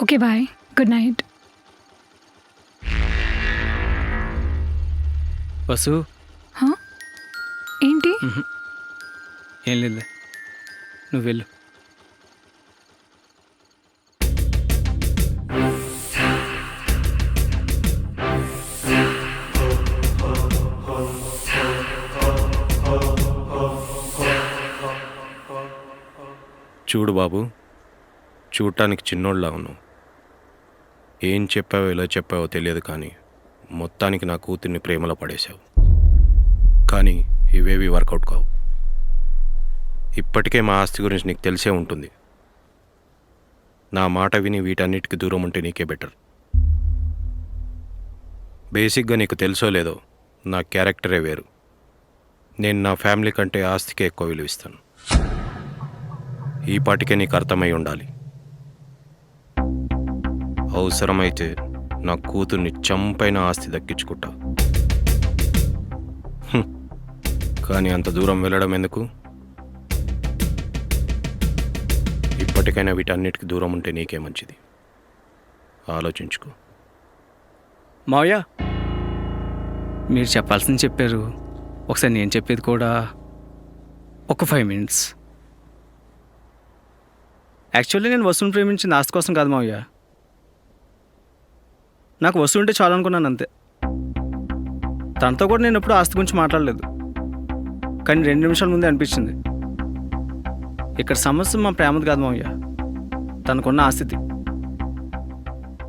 [SPEAKER 5] Okay bye, good night.
[SPEAKER 3] Vasu,
[SPEAKER 5] ఏంటి?
[SPEAKER 3] ఏం లేదు, నువ్వు వెళ్ళు.
[SPEAKER 10] చూడు బాబు, చూడటానికి చిన్నోళ్ళలా ఉన్నావు. ఏం చెప్పావో ఎలా చెప్పావో తెలియదు, కానీ మొత్తానికి నా కూతుర్ని ప్రేమలో పడేశావు. కానీ ఇవేవి వర్కౌట్ కావు. ఇప్పటికే మా ఆస్తి గురించి నీకు తెలిసే ఉంటుంది. నా మాట విని వీటన్నిటికీ దూరం ఉంటే నీకే బెటర్. బేసిక్గా నీకు తెలుసో లేదో, నా క్యారెక్టరే వేరు. నేను నా ఫ్యామిలీ కంటే ఆస్తికే ఎక్కువ విలువిస్తాను. ఈ పాటికే నీకు అర్థమై ఉండాలి. అవసరమైతే నా కూతుర్ని చంపైన ఆస్తి దక్కించుకుంటా. కానీ అంత దూరం వెళ్ళడం ఎందుకు? ఇప్పటికైనా వీటన్నిటికీ దూరం ఉంటే నీకే మంచిది. ఆలోచించుకో.
[SPEAKER 3] మావయ్య, మీరు చెప్పాల్సింది చెప్పారు. ఒకసారి నేను చెప్పేది కూడా ఒక 5 minutes. యాక్చువల్లీ నేను వస్తువుని ప్రేమించింది ఆస్తి కోసం కాదు మావయ్య. నాకు వస్తువు ఉంటే చాలు అనుకున్నాను, అంతే. తనతో కూడా నేను ఎప్పుడు ఆస్తి గురించి మాట్లాడలేదు. కానీ 2 నిమిషాల ముందే అనిపించింది, ఇక్కడ సమస్య మా ప్రేమది కాదు మావయ్య, తనకున్న ఆస్తి.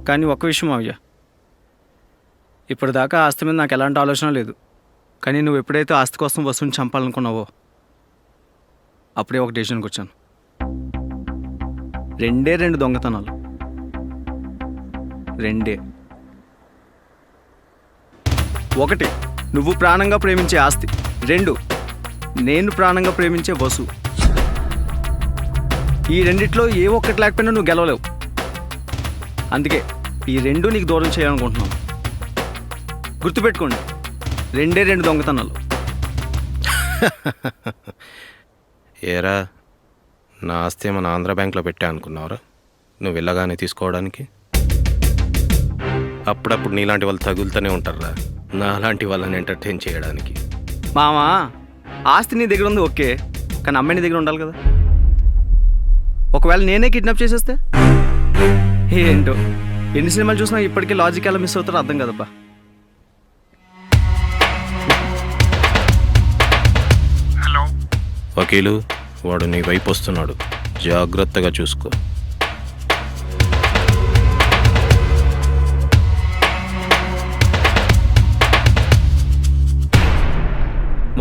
[SPEAKER 3] కానీ ఒక్క విషయం మావయ్య, ఇప్పటిదాకా ఆస్తి మీద నాకు ఎలాంటి ఆలోచన లేదు. కానీ నువ్వు ఎప్పుడైతే ఆస్తి కోసం వస్తువుని చంపాలనుకున్నావో అప్పుడే ఒక డెసిషన్కి వచ్చాను. 2 దొంగతనాలు. 2. 1, నువ్వు ప్రాణంగా ప్రేమించే ఆస్తి. 2, నేను ప్రాణంగా ప్రేమించే వసు. ఈ రెండిట్లో ఏ ఒక్కటి లేకపోయినా నువ్వు గెలవలేవు. అందుకే ఈ 2 నీకు దూరం చేయాలనుకుంటున్నాను. గుర్తుపెట్టుకోండి, 2 దొంగతనాలు.
[SPEAKER 10] ఏరా, నా ఆస్తి మన ఆంధ్ర బ్యాంక్లో పెట్టా అనుకున్నావురా నువ్వు వెళ్ళగానే తీసుకోవడానికి? అప్పుడప్పుడు నీలాంటి వాళ్ళు తగులుతూనే ఉంటారా నాలాంటి వాళ్ళని ఎంటర్టైన్ చేయడానికి.
[SPEAKER 3] మామా, ఆస్తి నీ దగ్గర ఉంది ఓకే, కానీ అమ్మాయి నీ దగ్గర ఉండాలి కదా. ఒకవేళ నేనే కిడ్నాప్ చేసేస్తే ఏంటో ఎన్ని సినిమాలు చూసినా ఇప్పటికీ లాజిక్ ఎలా మిస్ అవుతారో అర్థం కదబ్బా.
[SPEAKER 10] వకీలు, వాడు నీ వైపు వస్తున్నాడు, జాగ్రత్తగా చూసుకో.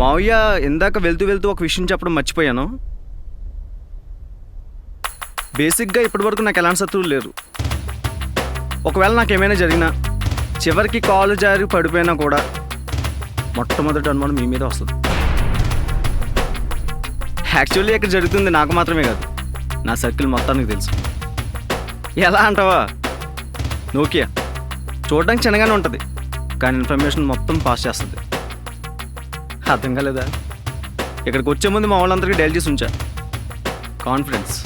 [SPEAKER 3] మావయ్య, ఇందాక వెళ్తూ వెళ్తూ ఒక విషయం చెప్పడం మర్చిపోయాను. బేసిక్గా ఇప్పటివరకు నాకు ఎలాంటి శత్రువులు లేరు. ఒకవేళ నాకు ఏమైనా జరిగినా, చివరికి కాలు జారి పడిపోయినా కూడా మొట్టమొదటి అనుమానం మీ మీద వస్తుంది. యాక్చువల్లీ ఇక్కడ జరుగుతుంది నాకు మాత్రమే కాదు, నా సర్కిల్ మొత్తానికి తెలుసు. ఎలా అంటావా? నోకియా చూడడానికి చిన్నగానే ఉంటుంది, కానీ ఇన్ఫర్మేషన్ మొత్తం పాస్ చేస్తుంది. అర్థం కాలేదా? ఇక్కడికి వచ్చే ముందు మా వాళ్ళందరికీ డైల్ చేసి ఉంచా. కాన్ఫిడెన్స్.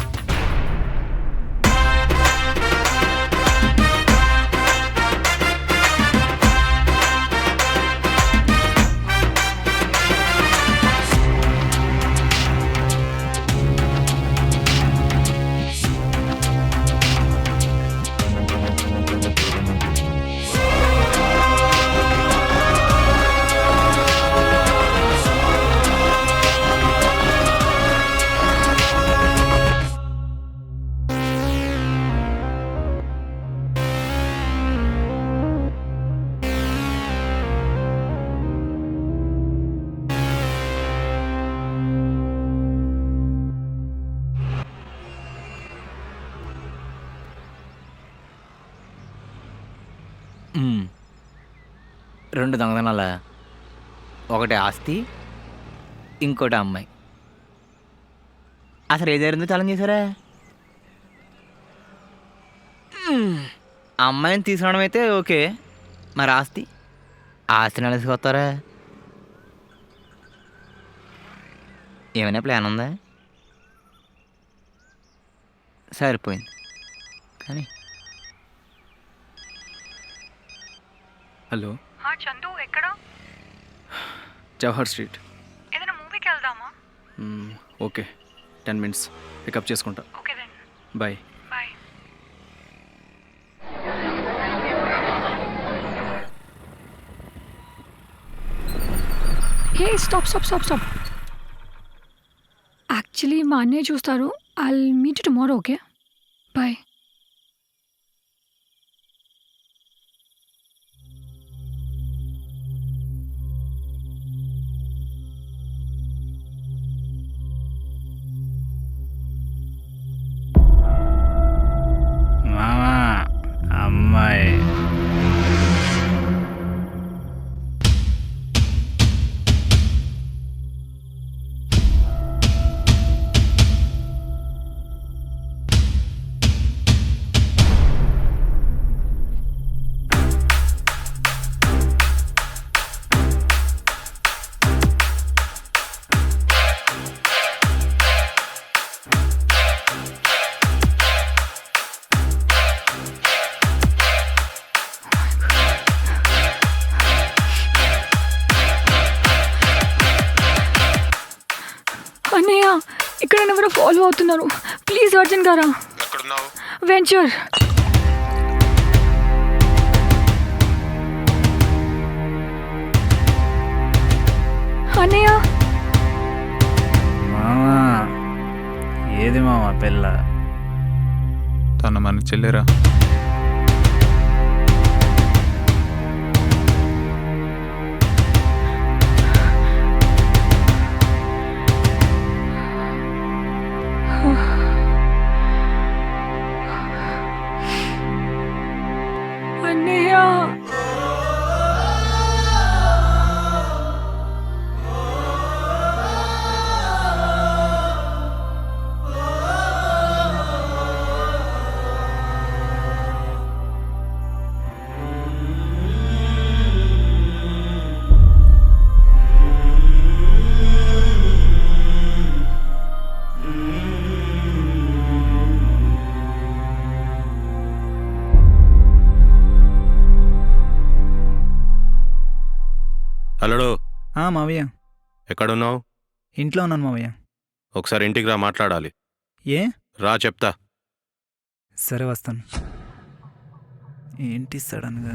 [SPEAKER 1] రెండు దొంగతనాల, ఒకటి ఆస్తి, ఇంకోటి అమ్మాయి. అసలు ఏది జరిగిందో ఛాలెంజ్ చేశారా? అమ్మాయిని తీసుకురావడం అయితే ఓకే, మరి ఆస్తిని ఎలా తీసుకొస్తారా? ఏమైనా ప్లాన్ ఉందా? సరిపోయింది. కానీ
[SPEAKER 3] హలో
[SPEAKER 5] చందు, ఎక్కడ?
[SPEAKER 3] జవహర్ స్ట్రీట్.
[SPEAKER 5] ఏదైనా మూవీకి వెళ్దామా?
[SPEAKER 3] ఓకే, 10 minutes పికప్ చేసుకుంటా.
[SPEAKER 5] Okay then,
[SPEAKER 3] bye.
[SPEAKER 5] Bye. Hey, stop stop stop stop. Actually మా అన్నయ్య చూస్తారు. I'll meet you tomorrow. Okay, bye.
[SPEAKER 3] మామా, అమ్మాయి.
[SPEAKER 5] అన్నయ్య, ఇక్కడ ఎవరో ఫాలో అవుతున్నారు. ప్లీజ్ అర్జెంట్ గారా.
[SPEAKER 10] ఎక్కడున్నావు?
[SPEAKER 5] వెంచర్. అన్నయ్య.
[SPEAKER 3] మామా, ఏది మామా పిల్ల?
[SPEAKER 2] తన మన చెల్లెరా.
[SPEAKER 5] అన్నయ్య.
[SPEAKER 10] హలో,
[SPEAKER 8] మావయ్య,
[SPEAKER 10] ఎక్కడున్నావు?
[SPEAKER 8] ఇంట్లో ఉన్నాను మావయ్య.
[SPEAKER 10] ఒకసారి ఇంటికి రా, మాట్లాడాలి.
[SPEAKER 8] ఏ?
[SPEAKER 10] రా చెప్తా.
[SPEAKER 8] సరే, వస్తాను. ఏంటి సడన్గా?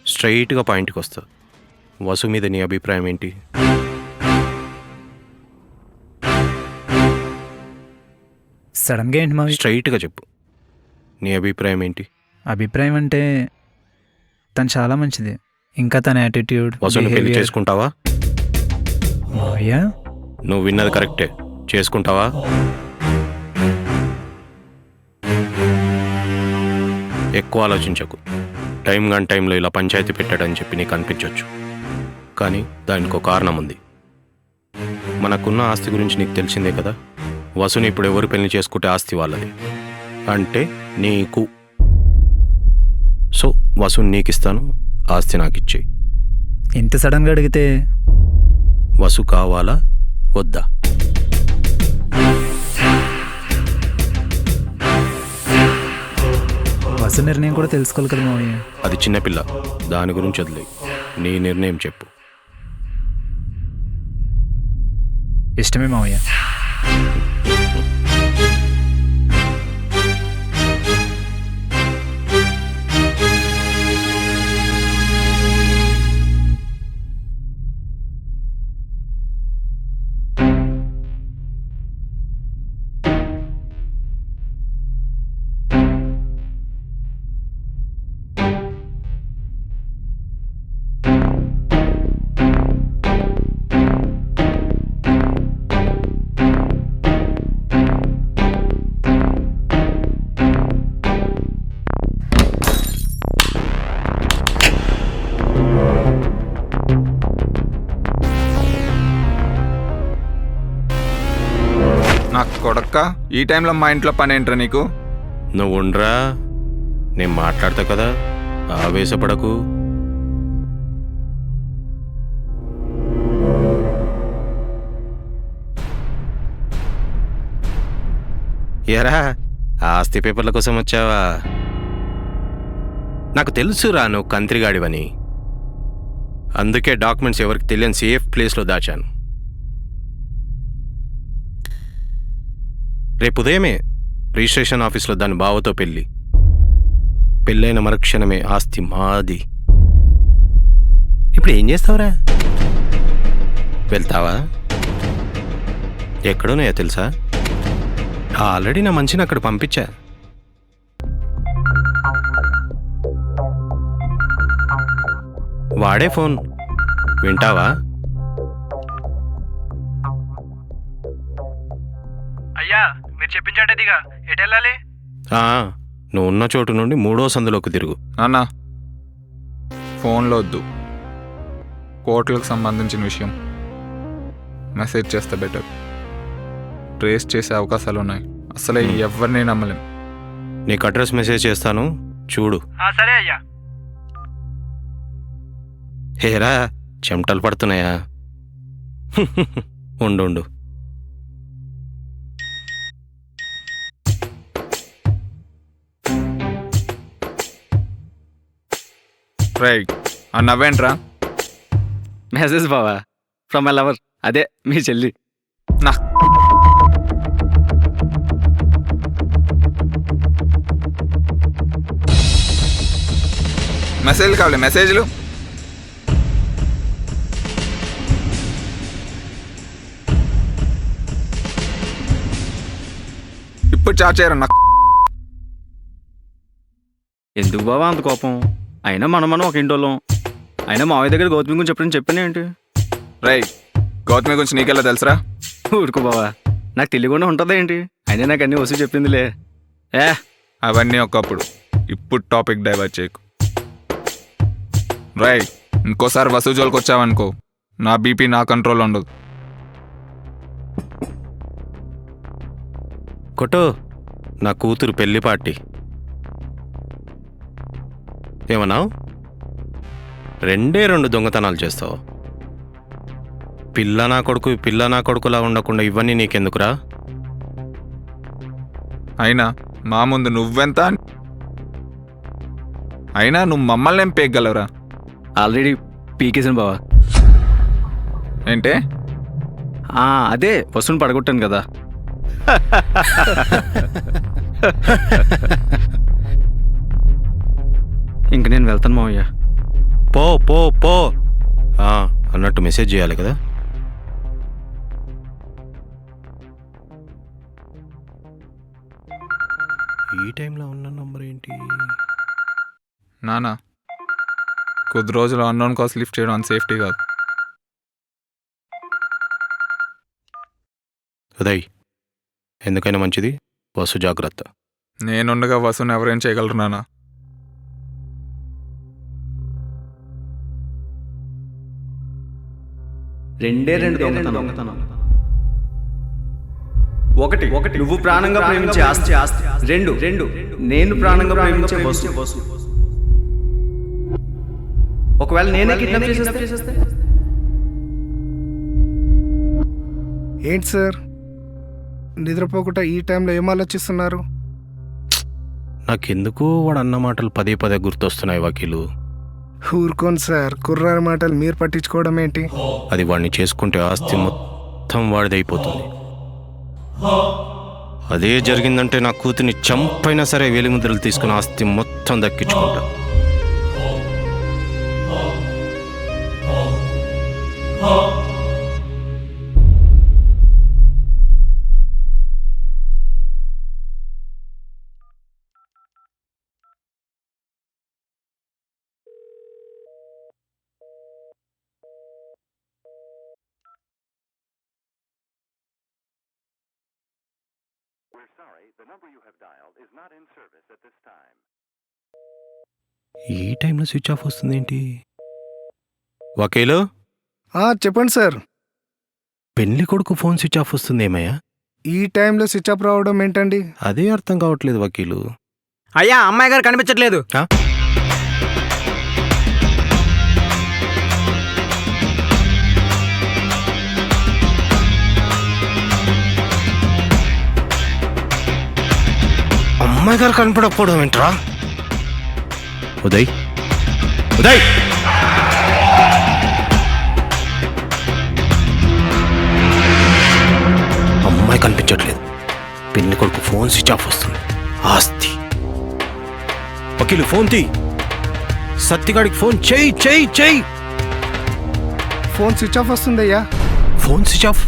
[SPEAKER 10] స్ట్రైట్గా పాయింట్కి వస్తా. వసు మీద నీ అభిప్రాయం ఏంటి?
[SPEAKER 8] సడన్గా ఏంటి మావి?
[SPEAKER 10] స్ట్రైట్గా చెప్పు, నీ అభిప్రాయం ఏంటి?
[SPEAKER 8] అభిప్రాయం అంటే తను చాలా మంచిది. ఇంకా తన యాటిట్యూడ్,
[SPEAKER 10] వసుని పెళ్లి చేసుకుంటావా?
[SPEAKER 8] మావయ్య
[SPEAKER 10] నువ్వు విన్నది కరెక్టే, చేసుకుంటావా? ఎక్కువ ఆలోచించకు. టైం కాని టైంలో ఇలా పంచాయతీ పెట్టాడని చెప్పి నీకు అనిపించవచ్చు, కానీ దానికి ఒక కారణం ఉంది. మనకున్న ఆస్తి గురించి నీకు తెలిసిందే కదా. వసుని ఇప్పుడు ఎవరు పెళ్లి చేసుకుంటే ఆస్తి వాళ్ళది, అంటే నీకు. సో వసుని నీకు ఇస్తాను, ఆస్తి నాకు ఇచ్చేయి.
[SPEAKER 8] ఇంత సడన్గా అడిగితే
[SPEAKER 10] వసు కావాలా వద్దా?
[SPEAKER 8] వసు నిర్ణయం కూడా తెలుసుకోవాలి కదా మావయ్య.
[SPEAKER 10] అది చిన్నపిల్ల, దాని గురించి వదిలే. నీ నిర్ణయం చెప్పు.
[SPEAKER 8] ఇష్టమే మావయ్య.
[SPEAKER 7] నాకు కొడక్క, ఈ టైంలో మా ఇంట్లో పని ఏంట్రా నీకు?
[SPEAKER 10] నువ్వు ఉండరా, నేను మాట్లాడతా కదా, ఆవేశపడకు. ఎరా, ఆస్తి పేపర్ల కోసం వచ్చావా? నాకు తెలుసురా నువ్వు కంత్రిగాడివని. అందుకే డాక్యుమెంట్స్ ఎవరికి తెలియని సేఫ్ ప్లేస్లో దాచాను. రేపు ఉదయమే రిజిస్ట్రేషన్ ఆఫీస్లో దాని బావతో పెళ్ళైన మరుక్షణమే ఆస్తి మాది. ఇప్పుడు ఏం చేస్తావురా? వెళ్తావా? ఎక్కడున్నాయో తెలుసా? ఆల్రెడీ నా మంచిని అక్కడ పంపించా. వాడే ఫోన్, వింటావా?
[SPEAKER 8] అయ్యా మీరు చెప్పించండిగా, ఎటు వెళ్ళాలి?
[SPEAKER 10] నువ్వు ఉన్న చోటు నుండి 3వ సందులోకి తిరుగు.
[SPEAKER 7] అన్నా, ఫోన్లో వద్దు, కోర్టులకు సంబంధించిన విషయం. మెసేజ్ చేస్తే బెటర్. ట్రేస్ చేసే అవకాశాలు ఉన్నాయి. అసలే ఎవరిని నమ్మలేం.
[SPEAKER 10] నీకు అడ్రస్ మెసేజ్ చేస్తాను, చూడు.
[SPEAKER 8] సరే అయ్యా.
[SPEAKER 10] హేరా, చెమటలు పడుతున్నాయా? ఉండు.
[SPEAKER 7] రైట్, ఆ నవ్వేంట్రా?
[SPEAKER 3] మెసేజ్ బావా, ఫ్రమ్ మై లవర్, అదే మీ చెల్లి.
[SPEAKER 7] నా మెసేజ్లు కావాలి, మెసేజ్లు. ఇప్పుడు చార్జ్ చేయరు నాకు.
[SPEAKER 3] ఎందుకు బావా అంత కోపం? అయినా మనం ఒక ఇంటోళ్ళం. అయినా మావయ్య దగ్గర గౌతమి గురించి చెప్పాను ఏంటి?
[SPEAKER 7] రైట్, గౌతమి గురించి నీకెలా తెలుసురా?
[SPEAKER 3] ఊరుకో బావా, నాకు తెలియకుండా ఉంటుందా ఏంటి? అయినా నాకు అన్నీ వసూలు చెప్పిందిలే.
[SPEAKER 7] అవన్నీ ఒకప్పుడు, ఇప్పుడు టాపిక్ డైవర్ట్ చేయకు. రైట్, ఇంకోసారి వసూ జోలికి వచ్చావనుకో, నా బీపీ నా కంట్రోల్ ఉండదు.
[SPEAKER 10] కొట్టు, నా కూతురు పెళ్లి పార్టీ. ఏమన్నావు? 2 దొంగతనాలు చేస్తావు. పిల్ల నా కొడుకులా ఉండకుండా ఇవన్నీ నీకెందుకురా?
[SPEAKER 7] అయినా మా ముందు నువ్వెంత,
[SPEAKER 2] అయినా నువ్వు మమ్మల్ని ఏం పేగలవురా?
[SPEAKER 3] ఆల్రెడీ పీకేసాను బావా.
[SPEAKER 2] ఏంటే?
[SPEAKER 3] అదే వస్తువుని పడగొట్టాను కదా. ఇంక నేను వెళ్తాను మావయ్య.
[SPEAKER 10] పో పో పో అన్నట్టు మెసేజ్ చేయాలి కదా. ఈ టైంలో ఉన్న నంబర్ ఏంటి?
[SPEAKER 2] నానా, కొద్ది రోజులు అన్నోన్ కాల్స్ లిఫ్ట్ చేయడం అంత సేఫ్టీ కాదు.
[SPEAKER 10] ఉదయ్, ఎందుకైనా మంచిది వసు జాగ్రత్త.
[SPEAKER 2] నేనుండగా వసుని ఎవరేం చేయగలరు నానా?
[SPEAKER 3] రెండు దొంగతనం. ఒకటి నువ్వు ప్రాణంగా ప్రేమించే ఆస్తి. రెండు నేను ప్రాణంగా ప్రేమించే బస్సు. ఒకవేళ నేనే కిడ్నాప్ చేసేస్తే?
[SPEAKER 11] ఏంటి సార్ నిద్రపోకుండా ఈ టైంలో ఏం ఆలోచిస్తున్నారు?
[SPEAKER 10] నాకెందుకో వాడు అన్న మాటలు పదే పదే గుర్తొస్తున్నాయి వకీలు.
[SPEAKER 11] ఊరుకోండి సార్, కుర్రారి మాటలు మీరు పట్టించుకోవడం ఏంటి?
[SPEAKER 10] అది వాడిని చేసుకుంటే ఆస్తి మొత్తం వాడిదైపోతుంది. అదే జరిగిందంటే నా కూతుర్ని చంపైనా సరే వేలిముద్రలు తీసుకుని ఆస్తి మొత్తం దక్కించుకుంటా. ఈ టైంలో స్విచ్ ఆఫ్ వస్తుంది ఏంటి? వకీలు,
[SPEAKER 11] చెప్పండి సార్.
[SPEAKER 10] పెళ్లి కొడుకు ఫోన్ స్విచ్ ఆఫ్ వస్తుంది ఏమయ్యా?
[SPEAKER 11] ఈ టైంలో స్విచ్ ఆఫ్ రావడం ఏంటండి?
[SPEAKER 10] అదే అర్థం కావట్లేదు వకీలు.
[SPEAKER 8] అయ్యా, అమ్మాయి గారు కనిపించట్లేదు.
[SPEAKER 10] అమ్మాయి గారు కనపడకపోవడం ఏంట్రా? ఉదయ్, ఉదయ్, అమ్మాయి కనిపించట్లేదు. పెళ్లి కొడుకు ఫోన్ స్విచ్ ఆఫ్ వస్తుంది. ఆస్తి. వకీలు ఫోన్ తీ. సత్తిగాడికి ఫోన్ చెయ్యి చెయ్యి చెయ్యి.
[SPEAKER 11] ఫోన్ స్విచ్ ఆఫ్ వస్తుందయ్యా.
[SPEAKER 10] Phone switch off.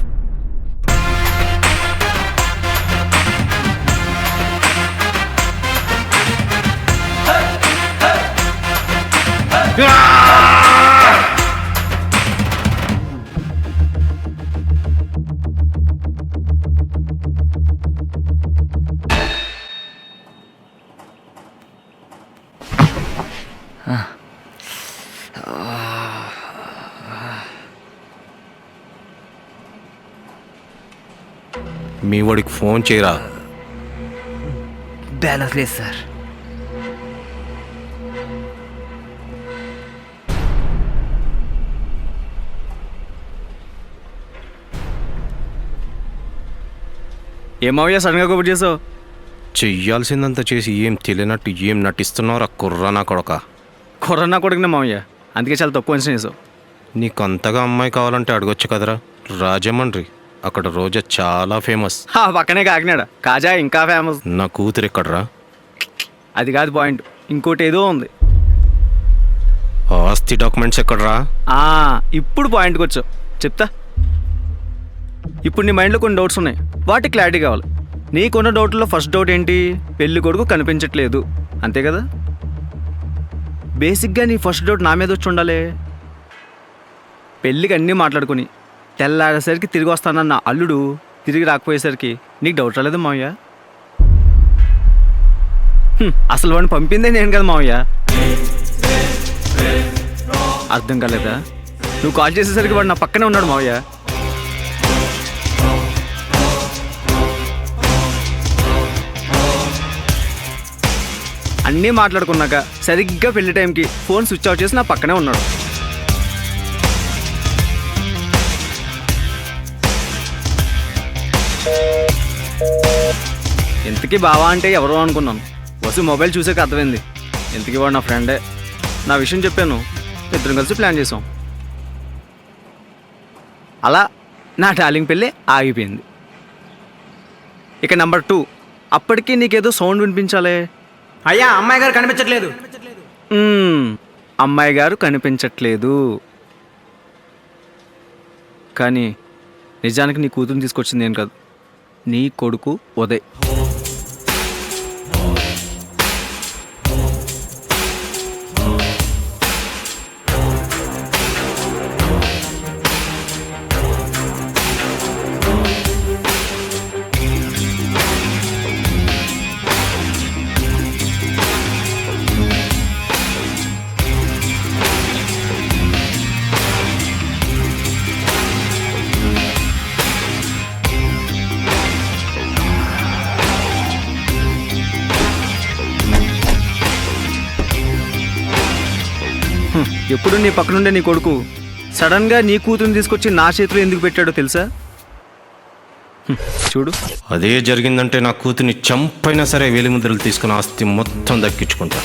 [SPEAKER 10] మీ వాడికి ఫోన్ చేయరా?
[SPEAKER 8] బ్యాలెన్స్ లేదు సార్.
[SPEAKER 3] ఏమయ్యా సడన్గా కబుర్ చేసావు?
[SPEAKER 10] చెయ్యాల్సిందంతా చేసి ఏం తెలియనట్టు ఏం నటిస్తున్నావురా కుర్రానా కొడక.
[SPEAKER 3] కరోనా కొడుకునే మావయ్య, అందుకే చాలా తక్కువ అంచనా వేసావు.
[SPEAKER 10] నీకు అంతగా అమ్మాయి కావాలంటే అడగొచ్చు కదరా. రాజమండ్రి, అక్కడ రోజా చాలా ఫేమస్.
[SPEAKER 3] పక్కనే కాకినాడ, కాజా ఇంకా ఫేమస్.
[SPEAKER 10] నా కూతురు ఎక్కడరా?
[SPEAKER 3] అది కాదు పాయింట్, ఇంకోటి ఏదో ఉంది.
[SPEAKER 10] ఆస్తి డాక్యుమెంట్స్ ఎక్కడరా?
[SPEAKER 3] ఇప్పుడు పాయింట్కి వచ్చావు, చెప్తా. ఇప్పుడు నీ మైండ్లో కొన్ని డౌట్స్ ఉన్నాయి, వాటికి క్లారిటీ కావాలి. నీకున్న డౌట్లో ఫస్ట్ డౌట్ ఏంటి? పెళ్లి కొడుకు కనిపించట్లేదు, అంతే కదా? బేసిక్గా నీ ఫస్ట్ డౌట్ నా మీద వచ్చి ఉండాలి. పెళ్ళికి అన్నీ మాట్లాడుకుని తెల్లారేసరికి తిరిగి వస్తానన్న అల్లుడు తిరిగి రాకపోయేసరికి నీకు డౌట్ రాలేదు మావయ్య? అసలు వాడిని పంపిందే నేను కదా మావయ్య. అర్థం కాలేదా? నువ్వు కాల్ చేసేసరికి వాడు నా పక్కనే ఉన్నాడు మావయ్య. అన్నీ మాట్లాడుకున్నాక సరిగ్గా పెళ్లి టైంకి ఫోన్ స్విచ్ ఆఫ్ చేసి నా పక్కనే ఉన్నాడు. ఇంతకీ బావా అంటే ఎవరో అనుకున్నాను. వసు మొబైల్ చూసాక అర్థమైంది, ఇంతకీ వాడు నా ఫ్రెండే. నా విషయం చెప్పాను, ఇద్దరం కలిసి ప్లాన్ చేసాం. అలా నా డార్లింగ్ పెళ్ళి ఆగిపోయింది. ఇక నెంబర్ 2, అప్పటికి నీకేదో సౌండ్ వినిపించాలి.
[SPEAKER 8] అయ్యా అమ్మాయి గారు కనిపించట్లేదు.
[SPEAKER 3] అమ్మాయి గారు కనిపించట్లేదు, కానీ నిజానికి నీ కూతురుని తీసుకొచ్చింది ఏం కాదు, నీ కొడుకు ఉదయ్. ఎప్పుడు నీ పక్కనుండే నీ కొడుకు సడన్గా నీ కూతురుని తీసుకొచ్చి నా చేతిలో ఎందుకు పెట్టాడో తెలుసా? చూడు,
[SPEAKER 10] అదే జరిగిందంటే నా కూతుర్ని చంపైనా సరే వేలిముద్రలు తీసుకుని ఆస్తి మొత్తం దక్కించుకుంటా.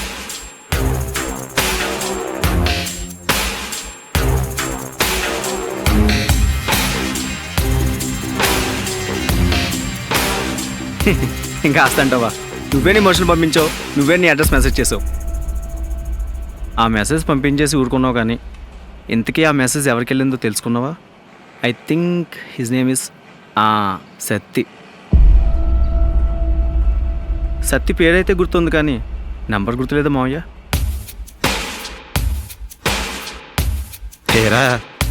[SPEAKER 3] ఇంకా ఆస్తి అంటావా? నువ్వే నీ మనుషులు పంపించావు, నువ్వే నీ అడ్రస్ మెసేజ్ చేసావు. ఆ మెసేజ్ పంపించేసి ఊరుకున్నావు, కానీ ఇంతకీ ఆ మెసేజ్ ఎవరికి వెళ్ళిందో తెలుసుకున్నావా? I think his name is Satti. Satti పేరైతే గుర్తుంది, కానీ నెంబర్ గుర్తులేదా మావయ్య?
[SPEAKER 10] ఏరా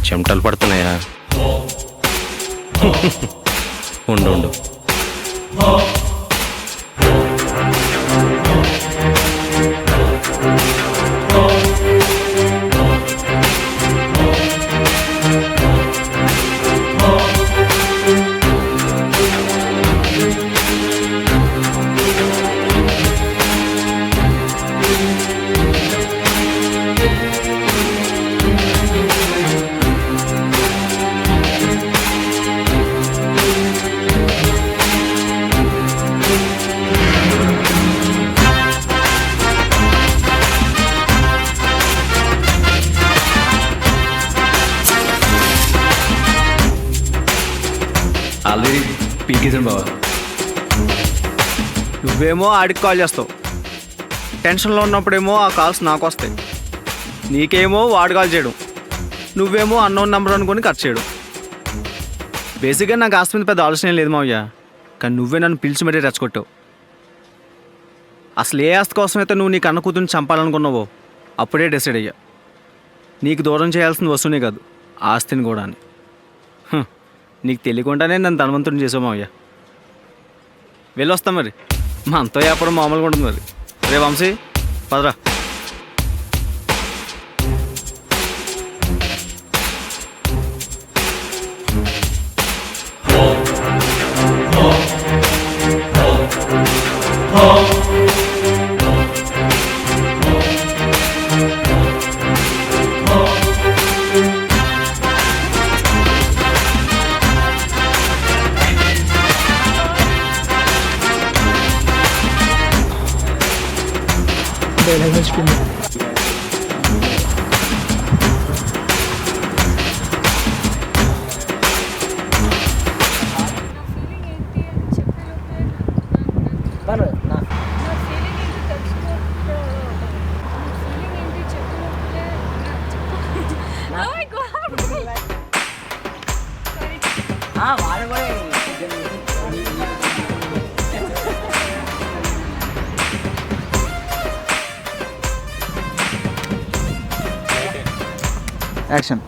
[SPEAKER 10] చెమటలు పడుతున్నాయా? ఉండు.
[SPEAKER 3] ఆల్రెడీ పీకేసాను బావా. నువ్వేమో ఆడికి కాల్ చేస్తావు, టెన్షన్లో ఉన్నప్పుడేమో ఆ కాల్స్ నాకు వస్తాయి. నీకేమో వాడు కాల్ చేయడం, నువ్వేమో అన్నోన్ నెంబర్ అనుకొని కట్ చేయడం. బేసిక్గా నాకు ఆస్తి మీద పెద్ద ఆలోచన ఏం లేదు మావయ్య, కానీ నువ్వే నన్ను పిలిచి మరీ రెచ్చగొట్టావు. అసలు ఏ ఆస్తి కోసమైతే నువ్వు నీ కన్న కూతుర్ని చంపాలనుకున్నావో అప్పుడే డిసైడ్ అయ్యా. నీకు దూరం చేయాల్సిన వస్తువునే కాదు, ఆస్తిని కూడా అని. నీకు తెలియకుండానే నన్ను ధనవంతుని చేసావు మావయ్య. వెళ్ళొస్తాం మరి, మా అంతో వ్యాపారం మామూలుగా ఉంటుంది మరి. రే వంశీ, పదరా.
[SPEAKER 8] యాక్షన్.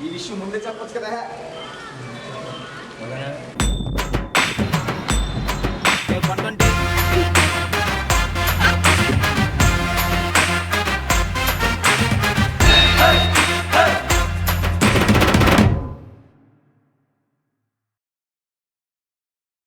[SPEAKER 9] ఈ విషయం ముందే చెప్పొచ్చు కదా.
[SPEAKER 8] కొంటుంటే